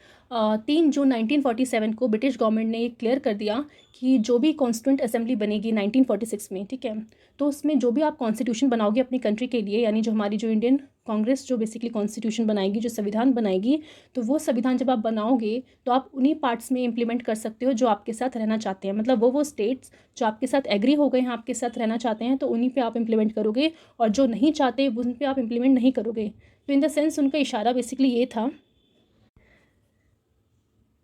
3 जून 1947 को ब्रिटिश गवर्नमेंट ने ये क्लियर कर दिया कि जो भी कॉन्स्टिट्यूंट असेंबली बनेगी 1946 में, ठीक है, तो उसमें जो भी आप कॉन्स्टिट्यूशन बनाओगे अपनी कंट्री के लिए, यानी जो हमारी जो इंडियन कांग्रेस जो बेसिकली कॉन्स्टिट्यूशन बनाएगी, जो संविधान बनाएगी, तो वो संविधान जब आप बनाओगे तो आप उन्हीं पार्ट्स में इंप्लीमेंट कर सकते हो जो आपके साथ रहना चाहते हैं। मतलब वो स्टेट्स जो आपके साथ एग्री हो गए हैं, आपके साथ रहना चाहते हैं, तो उन्हीं पे आप इंप्लीमेंट करोगे, और जो नहीं चाहते उन पे आप इंप्लीमेंट नहीं करोगे। तो इन द सेंस उनका इशारा बेसिकली ये था।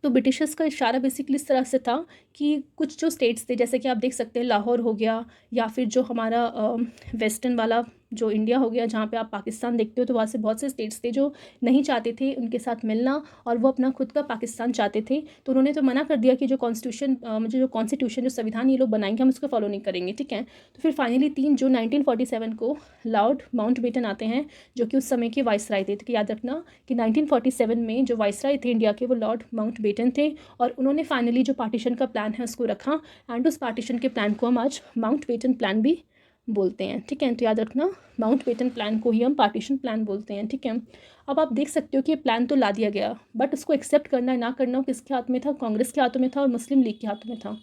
तो ब्रिटिशर्स का इशारा बेसिकली इस तरह से था कि कुछ जो स्टेट्स थे, जैसे कि आप देख सकते हैं लाहौर हो गया, या फिर जो हमारा वेस्टर्न वाला जो इंडिया हो गया, जहाँ पे आप पाकिस्तान देखते हो, तो वहाँ से बहुत से स्टेट्स थे जो नहीं चाहते थे उनके साथ मिलना, और वो अपना खुद का पाकिस्तान चाहते थे। तो उन्होंने तो मना कर दिया कि जो कॉन्स्टिट्यूशन जो संविधान ये लोग बनाएंगे हम उसको फॉलो नहीं करेंगे। ठीक है, तो फिर फाइनली 3 जून 1947 को लॉर्ड माउंटबेटन आते हैं, जो कि उस समय के वाइसराय थे। तो याद रखना कि 1947 में जो वाइसराय थे इंडिया के, वो लॉर्ड माउंटबेटन थे, और उन्होंने फाइनली जो पार्टीशन का प्लान है उसको रखा, एंड उस पार्टीशन के प्लान को हम आज माउंटबेटन प्लान भी बोलते हैं। ठीक है, तो याद रखना माउंटबेटन प्लान को ही हम पार्टीशन प्लान बोलते हैं। ठीक है, अब आप देख सकते हो कि ये प्लान तो ला दिया गया, बट उसको एक्सेप्ट करना ना करना किसके हाथ में था, कांग्रेस के हाथों में था और मुस्लिम लीग के हाथों में था।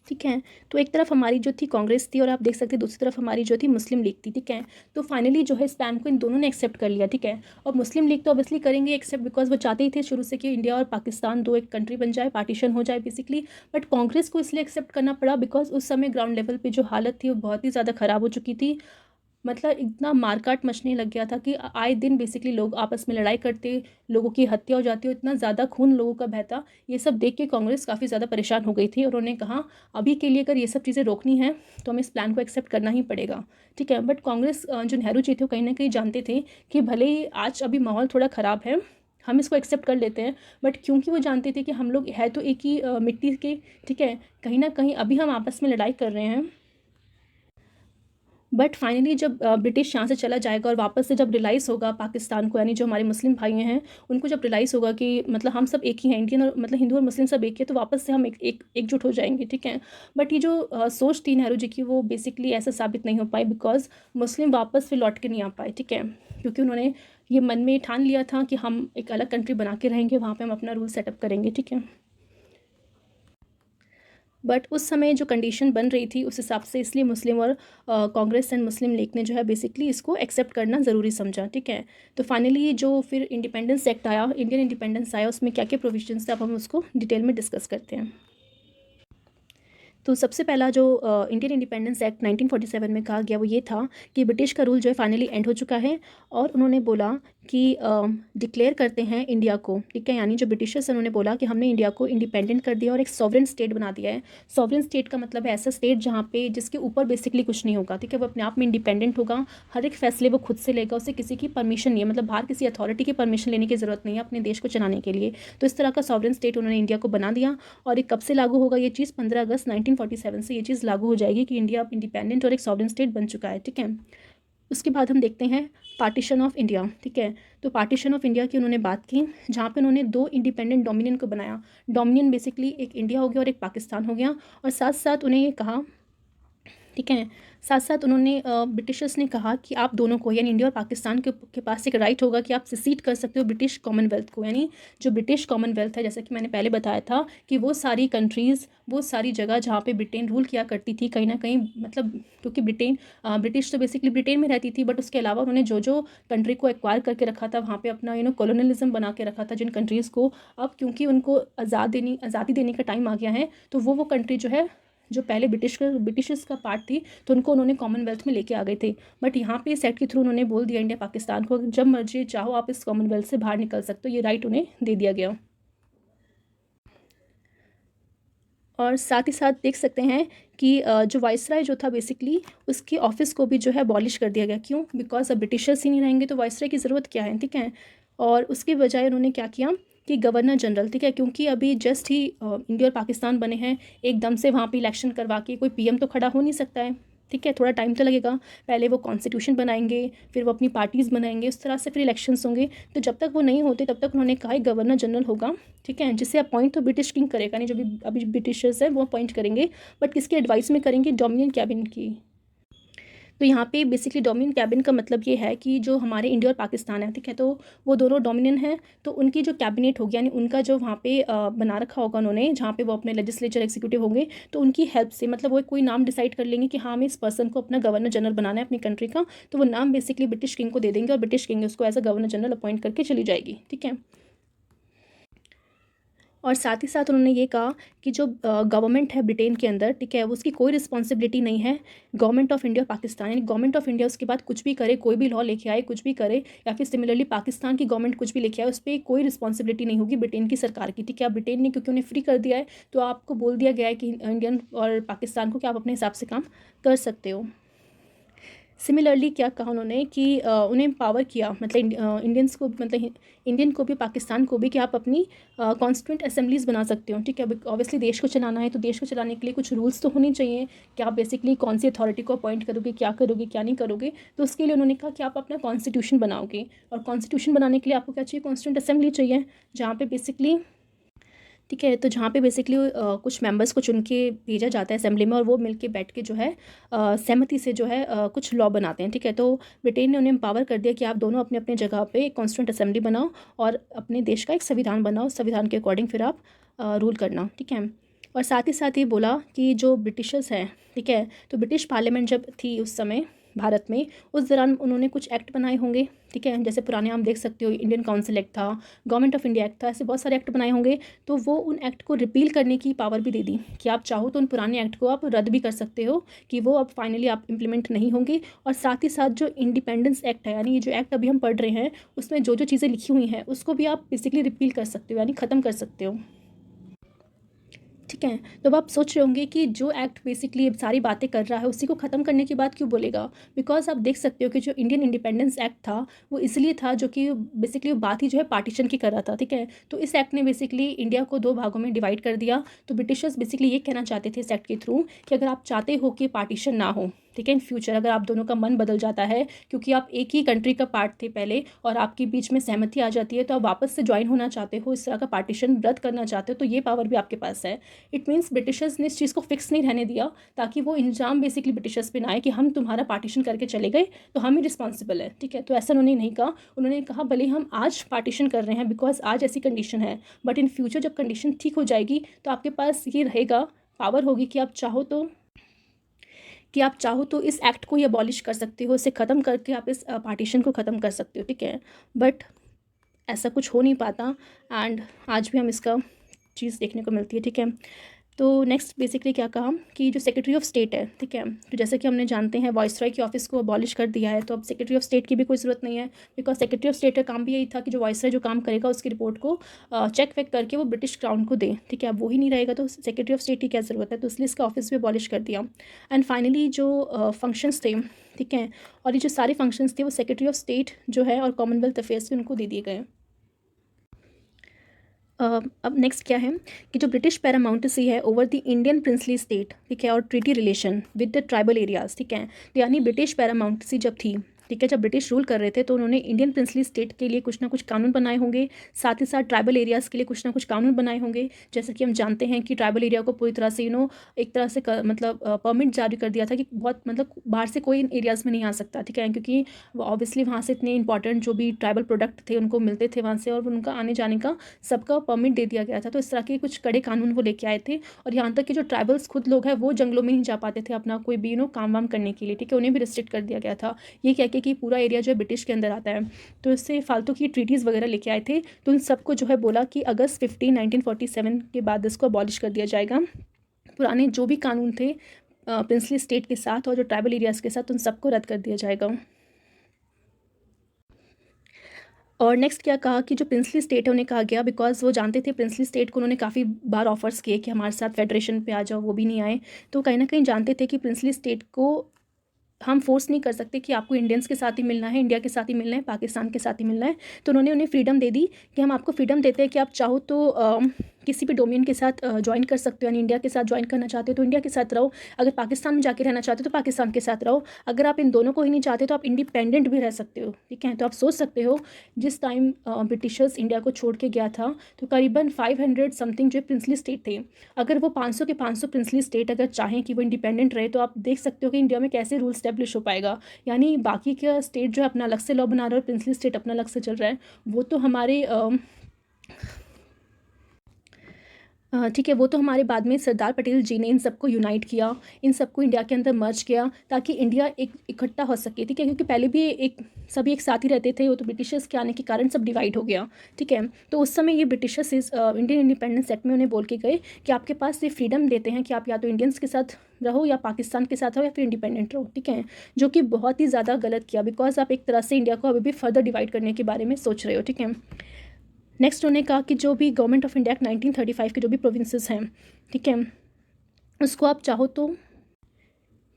ठीक है, तो एक तरफ हमारी जो थी कांग्रेस थी, और आप देख सकते हैं दूसरी तरफ हमारी जो थी मुस्लिम लीग थी। ठीक है, तो फाइनली जो है इस प्लान को इन दोनों ने एक्सेप्ट कर लिया। ठीक है, और मुस्लिम लीग तो ऑब्वियसली करेंगे एक्सेप्ट, बिकॉज वो चाहते ही थे शुरू से कि इंडिया और पाकिस्तान दो एक कंट्री बन जाए, पार्टीशन हो जाए बेसिकली। बट कांग्रेस को इसलिए एक्सेप्ट करना पड़ा बिकॉज उस समय ग्राउंड लेवल पर जो हालत थी वो बहुत ही ज़्यादा ख़राब हो चुकी थी। इतना मारकाट मचने लग गया था कि आए दिन बेसिकली लोग आपस में लड़ाई करते, लोगों की हत्या हो जाती, इतना ज़्यादा खून लोगों का बहता। ये सब देख के कांग्रेस काफ़ी ज़्यादा परेशान हो गई थी, और उन्होंने कहा अभी के लिए अगर ये सब चीज़ें रोकनी है तो हमें इस प्लान को एक्सेप्ट करना ही पड़ेगा। ठीक है, बट कांग्रेस जो नेहरू जी थे वो कहीं ना कहीं जानते थे कि भले ही आज अभी माहौल थोड़ा ख़राब है, हम इसको एक्सेप्ट कर लेते हैं, बट क्योंकि वो जानते थे कि हम लोग है तो एक ही मिट्टी के, ठीक है, कहीं ना कहीं अभी हम आपस में लड़ाई कर रहे हैं। बट फाइनली जब ब्रिटिश यहाँ से चला जाएगा और वापस से जब रियलाइज़ होगा पाकिस्तान को, यानी जो हमारे मुस्लिम भाई हैं उनको जब रियलाइज़ होगा कि मतलब हम सब एक ही हैं, इंडियन और मतलब हिंदू और मुस्लिम सब एक ही है, तो वापस से हम एकजुट हो जाएंगे, ठीक है। बट ये जो सोच थी नेहरू जी की, वो बेसिकली ऐसा साबित नहीं हो पाई, बिकॉज मुस्लिम वापस फिर लौट के नहीं आ पाए, ठीक है, क्योंकि उन्होंने ये मन में ठान लिया था कि हम एक अलग कंट्री बना के रहेंगे, वहाँ पर हम अपना रूल सेटअप करेंगे, ठीक है। बट उस समय जो कंडीशन बन रही थी उस हिसाब से, इसलिए मुस्लिम और कांग्रेस एंड मुस्लिम लीग ने जो है बेसिकली इसको एक्सेप्ट करना ज़रूरी समझा, ठीक है। तो फाइनली जो फिर इंडिपेंडेंस एक्ट आया, इंडियन इंडिपेंडेंस आया, उसमें क्या क्या प्रोविजंस थे अब हम उसको डिटेल में डिस्कस करते हैं। तो सबसे पहला जो इंडियन इंडिपेंडेंस एक्ट 1947 में कहा गया वो ये था कि ब्रिटिश का रूल जो है फाइनली एंड हो चुका है, और उन्होंने बोला कि डिक्लेयर करते हैं इंडिया को, ठीक है, यानी जो ब्रिटिशर्स उन्होंने बोला कि हमने इंडिया को इंडिपेंडेंट कर दिया और एक सॉवरेन स्टेट बना दिया है। सॉवरेन स्टेट का मतलब है ऐसा स्टेट जहाँ पे जिसके ऊपर बेसिकली कुछ नहीं होगा, ठीक है, वो अपने आप में इंडिपेंडेंट होगा, हर एक फैसले वो खुद से लेगा, उसे किसी की परमिशन नहीं है, मतलब बाहर किसी अथॉरिटी की परमिशन लेने की ज़रूरत नहीं है अपने देश को चलाने के लिए। तो इस तरह का सॉवरेन स्टेट उन्होंने इंडिया को बना दिया। और ये कब से लागू होगा ये चीज़? 15 अगस्त 1947 से ये चीज़ लागू हो जाएगी कि इंडिया अब इंडिपेंडेंट और एक सॉवरेन स्टेट बन चुका है, ठीक है। उसके बाद हम देखते हैं पार्टीशन ऑफ इंडिया, ठीक है। तो पार्टीशन ऑफ इंडिया की उन्होंने बात की, जहाँ पे उन्होंने दो इंडिपेंडेंट डोमिनियन को बनाया। डोमिनियन बेसिकली एक इंडिया हो गया और एक पाकिस्तान हो गया, और साथ साथ उन्हें ये कहा, ठीक है, साथ साथ उन्होंने ब्रिटिशर्स ने कहा कि आप दोनों को, यानी इंडिया और पाकिस्तान के पास एक राइट होगा कि आप सिसीड कर सकते हो ब्रिटिश कॉमनवेल्थ को, यानी जो ब्रिटिश कॉमनवेल्थ है, जैसा कि मैंने पहले बताया था कि वो सारी कंट्रीज़, वो सारी जगह जहाँ पे ब्रिटेन रूल किया करती थी कहीं ना कहीं, मतलब क्योंकि ब्रिटिश तो बेसिकली ब्रिटेन में रहती थी, बट उसके अलावा उन्होंने जो जो कंट्री को एक्वायर करके रखा था वहाँ पर अपना कॉलोनलिज्म बना के रखा था जिन कंट्रीज़ को, अब क्योंकि उनको आज़ादी देने का टाइम आ गया है, तो वो कंट्री जो है, जो पहले ब्रिटिशर्स का पार्ट थी, तो उनको उन्होंने कॉमनवेल्थ में लेके आ गए थे। बट यहाँ पे इस एक्ट के थ्रू उन्होंने बोल दिया इंडिया पाकिस्तान को जब मर्जी चाहो आप इस कॉमनवेल्थ से बाहर निकल सकते हो, ये राइट उन्हें दे दिया गया। और साथ ही साथ देख सकते हैं कि जो वाइसराय जो था बेसिकली उसकी ऑफिस को भी जो है अबॉलिश कर दिया गया। क्यों? बिकॉज अब ब्रिटिशर्स ही नहीं रहेंगे तो वाइसराय की ज़रूरत क्या है, ठीक है। और उसके बजाय उन्होंने क्या किया कि गवर्नर जनरल, ठीक है, क्योंकि अभी जस्ट ही इंडिया और पाकिस्तान बने हैं, एकदम से वहाँ पे इलेक्शन करवा के कोई पीएम तो खड़ा हो नहीं सकता है, ठीक है, थोड़ा टाइम तो लगेगा। पहले वो कॉन्स्टिट्यूशन बनाएंगे, फिर वो अपनी पार्टीज़ बनाएंगे, उस तरह से फिर इलेक्शंस होंगे। तो जब तक वो नहीं होते तब तक उन्होंने कहा गवर्नर जनरल होगा, ठीक है, जिसे अपॉइंट तो ब्रिटिश किंग करेगा, नहीं जो भी अभी ब्रिटिशर्स हैं वो अपॉइंट करेंगे, बट किसके एडवाइस में करेंगे? डोमिनियन कैबिनेट की। तो यहाँ पे बेसिकली डोमिनियन कैबिनेट का मतलब ये है कि जो हमारे इंडिया और पाकिस्तान है, ठीक है, तो वो दोनों डोमिनियन हैं, तो उनकी जो कैबिनेट होगी, यानी उनका जो वहाँ पे बना रखा होगा उन्होंने, जहाँ पे वो अपने लेजिस्लेचर एग्जीक्यूटिव होंगे, तो उनकी हेल्प से, मतलब वो कोई नाम डिसाइड कर लेंगे कि हाँ हमें इस पर्सन को अपना गवर्नर जनरल बनाना है अपनी कंट्री का, तो वो नाम बेसिकली ब्रिटिश किंग को दे देंगे और ब्रिटिश किंग उसको as a governor general appoint करके चली जाएगी, ठीक है। और साथ ही साथ उन्होंने ये कहा कि जो गवर्नमेंट है ब्रिटेन के अंदर, ठीक है, उसकी कोई रिस्पॉन्सिबिलिटी नहीं है गवर्नमेंट ऑफ इंडिया पाकिस्तान, यानी गवर्नमेंट ऑफ इंडिया उसके बाद कुछ भी करे, कोई भी लॉ लेके आए, कुछ भी करे, या फिर सिमिलरली पाकिस्तान की गवर्नमेंट कुछ भी लेके आए, उस पर कोई रिस्पॉन्सिबिलिटी नहीं होगी ब्रिटेन की सरकार की, ठीक है। अब ब्रिटेन ने क्योंकि उन्हें फ्री कर दिया है, तो आपको बोल दिया गया है कि इंडियन और पाकिस्तान को कि आप अपने हिसाब से काम कर सकते हो। सिमिलरली क्या कहा उन्होंने कि उन्हें पावर किया, मतलब इंडियंस को, मतलब इंडियन को भी पाकिस्तान को भी, कि आप अपनी कॉन्स्टिट्यूंट असेंबलीज़ बना सकते हो, ठीक है। ऑब्वियसली देश को चलाना है तो देश को चलाने के लिए कुछ रूल्स तो होने चाहिए कि आप बेसिकली कौन सी अथॉरिटी को अपॉइंट करोगे, क्या नहीं करोगे। तो उसके लिए उन्होंने कहा कि आप अपना कॉन्स्टिट्यूशन बनाओगे, और कॉन्स्टिट्यूशन बनाने के लिए आपको क्या चाहिए? कॉन्स्टिट्यूंट असेंबली चाहिए, जहाँ पे बेसिकली, ठीक है, तो जहाँ पे बेसिकली कुछ मेंबर्स को चुन के भेजा जाता है असेंबली में, और वो मिलके बैठ के जो है सहमति से जो है कुछ लॉ बनाते हैं, ठीक है। तो ब्रिटेन ने उन्हें एम्पावर कर दिया कि आप दोनों अपने अपने जगह पे कॉन्स्टिट्यूंट असेंबली बनाओ और अपने देश का एक संविधान बनाओ, संविधान के अकॉर्डिंग फिर आप रूल करना, ठीक है। और साथ ही साथ ये बोला कि जो ब्रिटिशर्स हैं, ठीक है, तो ब्रिटिश पार्लियामेंट जब थी उस समय भारत में, उस दौरान उन्होंने कुछ एक्ट बनाए होंगे, ठीक है, जैसे पुराने आप देख सकते हो इंडियन काउंसिल एक्ट था, गवर्नमेंट ऑफ इंडिया एक्ट था, ऐसे बहुत सारे एक्ट बनाए होंगे। तो वो उन एक्ट को रिपील करने की पावर भी दे दी कि आप चाहो तो उन पुराने एक्ट को आप रद्द भी कर सकते हो, कि वो अब फाइनली आप इम्प्लीमेंट नहीं होंगे। और साथ ही साथ जो इंडिपेंडेंस एक्ट है, यानी ये जो एक्ट अभी हम पढ़ रहे हैं, उसमें जो जो चीज़ें लिखी हुई हैं उसको भी आप बेसिकली रिपील कर सकते हो, यानी ख़त्म कर सकते हो, ठीक है। तो अब आप सोच रहे होंगे कि जो एक्ट बेसिकली सारी बातें कर रहा है उसी को ख़त्म करने की बात क्यों बोलेगा। बिकॉज आप देख सकते हो कि जो इंडियन इंडिपेंडेंस एक्ट था वो इसलिए था जो कि बेसिकली बात ही जो है पार्टीशन की कर रहा था। ठीक है, तो इस एक्ट ने बेसिकली इंडिया को दो भागों में डिवाइड कर दिया। तो ब्रिटिशर्स बेसिकली ये कहना चाहते थे इस एक्ट के थ्रू कि अगर आप चाहते हो कि पार्टीशन ना हो, ठीक है, इन फ्यूचर अगर आप दोनों का मन बदल जाता है क्योंकि आप एक ही कंट्री का पार्ट थे पहले और आपके बीच में सहमति आ जाती है तो आप वापस से ज्वाइन होना चाहते हो, इस तरह का पार्टीशन रद्द करना चाहते हो, तो ये पावर भी आपके पास है। इट मीन्स ब्रिटिशर्स ने इस चीज़ को फिक्स नहीं रहने दिया ताकि वो इल्ज़ाम बेसिकली ब्रिटिशर्स पे ना आए कि हम तुम्हारा पार्टीशन करके चले गए तो हम ही रिस्पॉन्सिबल है। ठीक है, तो ऐसा उन्होंने नहीं कहा। उन्होंने कहा भले हम आज पार्टीशन कर रहे हैं बिकॉज आज ऐसी कंडीशन है, बट इन फ्यूचर जब कंडीशन ठीक हो जाएगी तो आपके पास ये रहेगा, पावर होगी कि आप चाहो तो इस एक्ट को ही अबॉलिश कर सकते हो, इसे ख़त्म करके आप इस पार्टीशन को ख़त्म कर सकते हो। ठीक है, बट ऐसा कुछ हो नहीं पाता एंड आज भी हम इसका चीज़ देखने को मिलती है। ठीक है, तो नेक्स्ट बेसिकली क्या कहा कि जो सेक्रेटरी ऑफ स्टेट है, ठीक है, तो जैसे कि हमने जानते हैं वाइसरॉय की ऑफिस को अबॉलिश कर दिया है, तो अब सेक्रेटरी ऑफ स्टेट की भी कोई ज़रूरत नहीं है बिकॉज सेक्रेटरी ऑफ स्टेट का काम भी यही था कि जो वाइसरॉय जो काम करेगा उसकी रिपोर्ट को चेक वेक करके वो ब्रिटिश क्राउन को दे। ठीक है, अब वही नहीं रहेगा तो सेक्रेटरी ऑफ स्टेट की क्या ज़रूरत है, तो इसलिए इसका ऑफिस भी अबॉलिश कर दिया। एंड फाइनली जो फंक्शंस थे, ठीक है, और ये जो सारे फंक्शंस थे वो सेक्रेटरी ऑफ स्टेट जो है और कॉमनवेल्थ अफेयर्स के उनको दे दिए गए। अब नेक्स्ट क्या है कि जो ब्रिटिश पैरामाउंटेसी है over the Indian princely state, ठीक है, और treaty relation with the tribal areas, ठीक है, तो यानी ब्रिटिश पैरामाउंटेसी जब थी, ठीक है, जब ब्रिटिश रूल कर रहे थे तो उन्होंने इंडियन प्रिंसली स्टेट के लिए कुछ ना कुछ कानून बनाए होंगे, साथ ही साथ ट्राइबल एरियाज़ के लिए कुछ ना कुछ कानून बनाए होंगे। जैसे कि हम जानते हैं कि ट्राइबल एरिया को पूरी तरह से एक तरह से मतलब परमिट जारी कर दिया था कि बहुत मतलब बाहर से कोई एरियाज़ में नहीं आ सकता। ठीक है, क्योंकि ऑब्वियसली वहाँ से इतने इंपॉर्टेंट जो भी ट्राइबल प्रोडक्ट थे उनको मिलते थे वहाँ से और उनका आने जाने का सबका परमिट दे दिया गया था। तो इस तरह के कुछ कड़े कानून वो लेके आए थे और यहाँ तक कि जो ट्राइबल्स खुद लोग हैं वो जंगलों में नहीं जा पाते थे अपना कोई भी काम वाम करने के लिए। ठीक है, उन्हें भी रिस्ट्रिक्ट कर दिया गया था, ये कह के कि पूरा एरिया जो है ब्रिटिश के अंदर आता है। तो इससे फालतू की ट्रीटीज़ वगैरह लेके आए थे, तो उन सबको जो है बोला कि अगस्त 1947 के बाद इसको अबॉलिश कर दिया जाएगा। पुराने जो भी कानून थे प्रिंसली स्टेट के साथ और जो ट्राइबल एरियाज़ के साथ उन सबको रद्द कर दिया जाएगा। और नेक्स्ट क्या कहा कि जो प्रिंसली स्टेट है उन्हें कहा गया बिकॉज वो जानते थे प्रिंसली स्टेट को उन्होंने काफ़ी बार ऑफर्स किए कि हमारे साथ फेडरेशन पे आ जाओ, वो भी नहीं आए। तो कहीं ना कहीं जानते थे कि प्रिंसली स्टेट को हम फोर्स नहीं कर सकते कि आपको इंडियंस के साथ ही मिलना है, इंडिया के साथ ही मिलना है, पाकिस्तान के साथ ही मिलना है। तो उन्होंने उन्हें फ्रीडम दे दी कि हम आपको फ्रीडम देते हैं कि आप चाहो तो किसी भी डोमिनियन के साथ ज्वाइन कर सकते हो, यानी इंडिया के साथ ज्वाइन करना चाहते हो तो इंडिया के साथ रहो, अगर पाकिस्तान में जाके रहना चाहते हो तो पाकिस्तान के साथ रहो, अगर आप इन दोनों को ही नहीं चाहते तो आप इंडिपेंडेंट भी रह सकते हो। ठीक है, तो आप सोच सकते हो जिस टाइम ब्रिटिशर्स इंडिया को छोड़ के गया था तो करीबन 500 समथिंग जो प्रिंसली स्टेट थे, अगर वो 500 के 500 प्रिंसली स्टेट अगर चाहें कि वो इंडिपेंडेंट रहे तो आप देख सकते हो कि इंडिया में कैसे रूल स्टैब्लिश हो पाएगा। यानी बाकी का स्टेट जो है अपना अलग से लॉ बना रहा है और प्रिंसली स्टेट अपना अलग से चल रहा है। वो तो हमारे ठीक है, वो तो हमारे बाद में सरदार पटेल जी ने इन सबको यूनाइट किया, इन सबको इंडिया के अंदर मर्ज किया ताकि इंडिया एक इकट्ठा हो सके। ठीक है, क्योंकि पहले भी सभी एक साथ ही रहते थे, वो तो ब्रिटिशर्स के आने के कारण सब डिवाइड हो गया। ठीक है, तो उस समय ये ब्रिटिशर्स इस इंडियन इंडिपेंडेंस एक्ट में उन्हें बोल के गए कि आपके पास ये फ्रीडम देते हैं कि आप या तो इंडियंस के साथ रहो या पाकिस्तान के साथ रहो या फिर इंडिपेंडेंट रहो। ठीक है, जो कि बहुत ही ज़्यादा गलत किया बिकॉज आप एक तरह से इंडिया को अभी भी फर्दर डिवाइड करने के बारे में सोच रहे हो। ठीक है, नेक्स्ट उन्होंने कहा कि जो भी गवर्नमेंट ऑफ इंडिया एक्ट 1935 के जो भी प्रोविंसेस हैं, ठीक है, उसको आप चाहो तो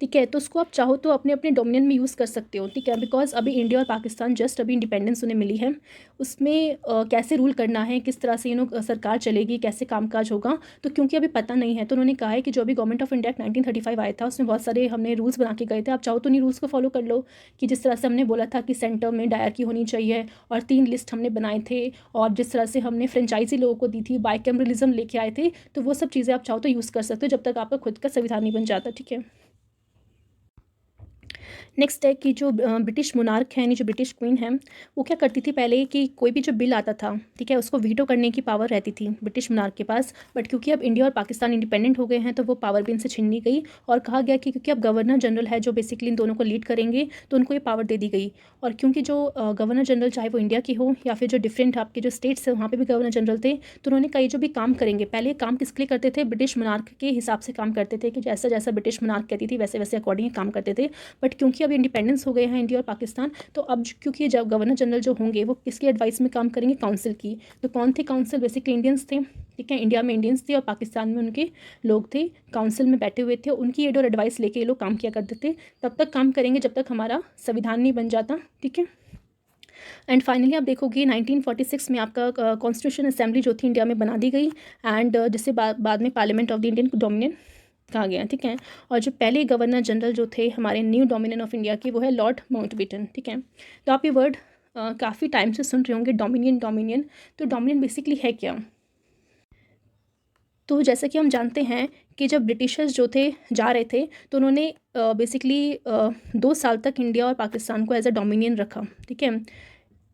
ठीक है, तो उसको आप चाहो तो अपने अपने डोमिनियन में यूज़ कर सकते हो। ठीक है, बिकॉज अभी इंडिया और पाकिस्तान जस्ट अभी इंडिपेंडेंस उन्हें मिली है, उसमें कैसे रूल करना है, किस तरह से सरकार चलेगी, कैसे कामकाज होगा, तो क्योंकि अभी पता नहीं है तो उन्होंने कहा है कि जो भी गवर्नमेंट ऑफ इंडिया 1935 आया था उसमें बहुत सारे हमने रूल्स बना के गए थे, आप चाहो तो नहीं रूल्स को फॉलो कर लो। कि जिस तरह से हमने बोला था कि सेंटर में डायरकी होनी चाहिए और 3 लिस्ट हमने बनाए थे, और जिस तरह से हमने फ्रेंचाइजी लोगों को दी थी, बाइकैमरलिज्म लेके आए थे, तो वो सब चीज़ें आप चाहो तो यूज़ कर सकते हो जब तक आपका खुद का संविधान नहीं बन जाता। ठीक है, नेक्स्ट है कि जो ब्रिटिश मोनार्क है यानी जो ब्रिटिश क्वीन है वो क्या करती थी पहले कि कोई भी जो बिल आता था, ठीक है, उसको वीटो करने की पावर रहती थी ब्रिटिश मोनार्क के पास। बट क्योंकि अब इंडिया और पाकिस्तान इंडिपेंडेंट हो गए हैं तो वो पावर भी इनसे छीन ली गई और कहा गया कि क्योंकि अब गवर्नर जनरल है जो बेसिकली इन दोनों को लीड करेंगे तो उनको ये पावर दे दी गई। और क्योंकि जो गवर्नर जनरल चाहे वो इंडिया की हो या फिर जो डिफरेंट आपके जो स्टेट्स हैं वहाँ पर भी गवर्नर जनरल थे, तो उन्होंने कई जो भी काम करेंगे पहले काम किसके लिए करते थे, ब्रिटिश मोनार्क के हिसाब से काम करते थे कि जैसा जैसा ब्रिटिश मोनार्क कहती थी वैसे वैसे अकॉर्डिंग काम करते थे। बट क्योंकि अब इंडिपेंडेंस हो गए हैं इंडिया और पाकिस्तान, तो अब क्योंकि ये जब गवर्नर जनरल जो होंगे वो किसकी एडवाइस में काम करेंगे, काउंसिल की। तो कौन थे काउंसिल, बेसिकली इंडियंस थे, ठीक है, इंडिया में इंडियंस थे और पाकिस्तान में उनके लोग थे, काउंसिल में बैठे हुए थे, उनकी एड और एडवाइस लेके ये लोग काम किया करते थे। तब तक काम करेंगे जब तक हमारा संविधान नहीं बन जाता, ठीक है। एंड फाइनली आप देखोगे 1946 में आपका कॉन्स्टिट्यूशन असेंबली जो थी इंडिया में बना दी गई, एंड जिससे बाद में parliament of the Indian dominion कहा गया, ठीक है। और जो पहले गवर्नर जनरल जो थे हमारे न्यू डोमिनियन ऑफ इंडिया के, वो है लॉर्ड माउंटबेटन, ठीक है। तो आप ये वर्ड काफ़ी टाइम से सुन रहे होंगे, डोमिनियन डोमिनियन। तो डोमिनियन बेसिकली है क्या? तो जैसा कि हम जानते हैं कि जब ब्रिटिशर्स जो थे जा रहे थे तो उन्होंने बेसिकली 2 साल तक इंडिया और पाकिस्तान को एज अ डोमिनियन रखा, ठीक है।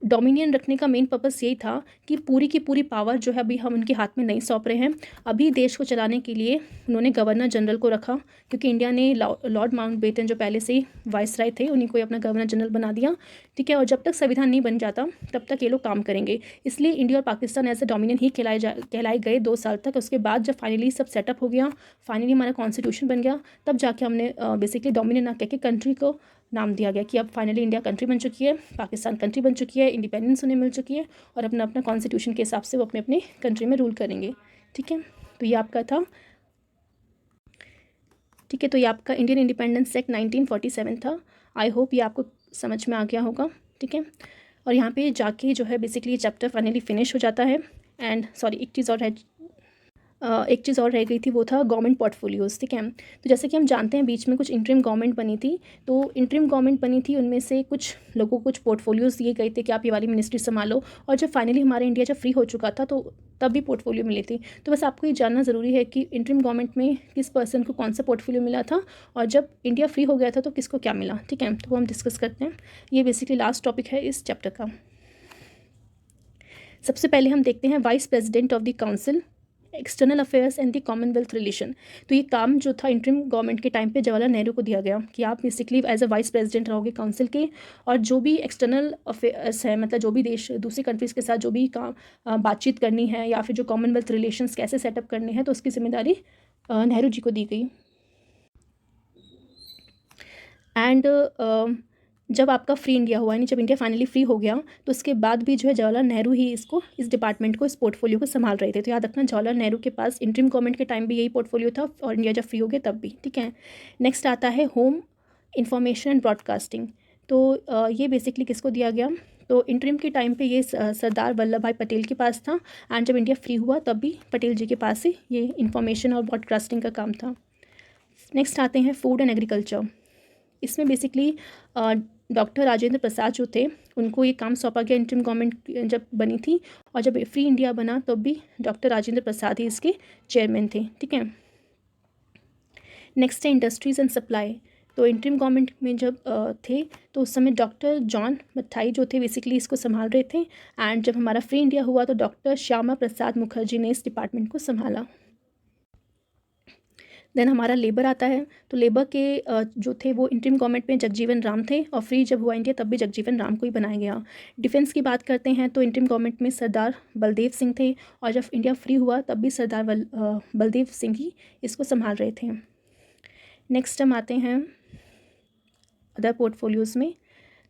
डोमिनियन रखने का मेन पर्पस यही था कि पूरी की पूरी पावर जो है अभी हम उनके हाथ में नहीं सौंप रहे हैं। अभी देश को चलाने के लिए उन्होंने गवर्नर जनरल को रखा, क्योंकि इंडिया ने लॉर्ड माउंटबेटन जो पहले से ही वाइसराय थे उन्हीं को ही अपना गवर्नर जनरल बना दिया, ठीक है। और जब तक संविधान नहीं बन जाता तब तक ये लोग काम करेंगे, इसलिए इंडिया और पाकिस्तान ऐसे डोमिनियन ही कहलाए गए 2 साल तक। उसके बाद जब फाइनली सब सेटअप हो गया, फाइनली हमारा कॉन्स्टिट्यूशन बन गया, तब जाके हमने बेसिकली डोमिनियन ना कह के कंट्री को नाम दिया गया कि अब फाइनली इंडिया कंट्री बन चुकी है, पाकिस्तान कंट्री बन चुकी है, इंडिपेंडेंस उन्हें मिल चुकी है, और अपना अपना कॉन्स्टिट्यूशन के हिसाब से वो अपने अपने कंट्री में रूल करेंगे, ठीक है। तो ये आपका था, ठीक है। तो ये आपका इंडियन इंडिपेंडेंस एक्ट 1947 था। आई होप ये आपको समझ में आ गया होगा, ठीक है। और यहाँ पे जाके जो है बेसिकली ये चैप्टर फाइनली फिनिश हो जाता है। एंड सॉरी, एक चीज़ और रह गई थी, वो था गवर्नमेंट पोर्टफोलियोज़, ठीक है। तो जैसे कि हम जानते हैं बीच में कुछ इंटरिम गवर्नमेंट बनी थी, तो इंटरिम गवर्नमेंट बनी थी, उनमें से कुछ लोगों को कुछ पोर्टफोलियोज़ दिए गए थे कि आप ये वाली मिनिस्ट्री संभालो। और जब फाइनली हमारा इंडिया जब फ्री हो चुका था तो तब भी पोर्टफोलियो मिली थी। तो बस आपको ये जानना ज़रूरी है कि इंटरिम गवर्नमेंट में किस पर्सन को कौन सा पोर्टफोलियो मिला था, और जब इंडिया फ्री हो गया था तो किसको क्या मिला, ठीक है। तो वो हम डिस्कस करते हैं। ये बेसिकली लास्ट टॉपिक है इस चैप्टर का। सबसे पहले हम देखते हैं vice president of the council, external affairs and the Commonwealth relation. तो ये काम जो था इंटरिम गवर्नमेंट के टाइम पे जवाहरलाल नेहरू को दिया गया कि आप basically as a vice president रहोगे काउंसिल के, और जो भी एक्सटर्नल अफेयर्स है, मतलब जो भी देश दूसरी कंट्रीज़ के साथ जो भी काम बातचीत करनी है, या फिर जो कॉमनवेल्थ रिलेशंस कैसे सेटअप करने हैं, तो उसकी जिम्मेदारी नेहरू जी को दी गई। एंड जब आपका फ्री इंडिया हुआ, यानी जब इंडिया फाइनली फ्री हो गया, तो उसके बाद भी जो है जवाहरलाल नेहरू ही इस डिपार्टमेंट को, इस पोर्टफोलियो को संभाल रहे थे। तो याद रखना, जवाहरलाल नेहरू के पास इंटरिम गवर्नमेंट के टाइम भी यही पोर्टफोलियो था, और इंडिया जब फ्री हो गया तब भी, ठीक है। नेक्स्ट आता है होम इंफॉर्मेशन एंड ब्रॉडकास्टिंग। तो ये बेसिकली किसको दिया गया? तो इंटरिम के टाइम पे ये सरदार वल्लभ भाई पटेल के पास था, एंड जब इंडिया फ्री हुआ तब भी पटेल जी के पास ही ये इंफॉर्मेशन और ब्रॉडकास्टिंग का काम था। नेक्स्ट आते हैं फूड एंड एग्रीकल्चर। इसमें बेसिकली डॉक्टर राजेंद्र प्रसाद जो थे उनको ये काम सौंपा गया इंटरिम गवर्नमेंट जब बनी थी, और जब फ्री इंडिया बना तब भी डॉक्टर राजेंद्र प्रसाद ही इसके चेयरमैन थे, ठीक है। नेक्स्ट है इंडस्ट्रीज़ एंड सप्लाई। तो इंटरिम गवर्नमेंट में जब थे तो उस समय डॉक्टर जॉन मथाई जो थे बेसिकली इसको संभाल रहे थे, एंड जब हमारा फ्री इंडिया हुआ तो डॉक्टर श्यामा प्रसाद मुखर्जी ने इस डिपार्टमेंट को संभाला। देन हमारा लेबर आता है। तो लेबर के जो थे वो इंटरिम गवर्नमेंट में जगजीवन राम थे, और फ्री जब हुआ इंडिया तब भी जगजीवन राम को ही बनाया गया। डिफेंस की बात करते हैं तो इंटरिम गवर्नमेंट में सरदार बलदेव सिंह थे, और जब इंडिया फ्री हुआ तब भी सरदार बलदेव सिंह ही इसको संभाल रहे थे। नेक्स्ट हम आते हैं अदर पोर्टफोलियोज़ में।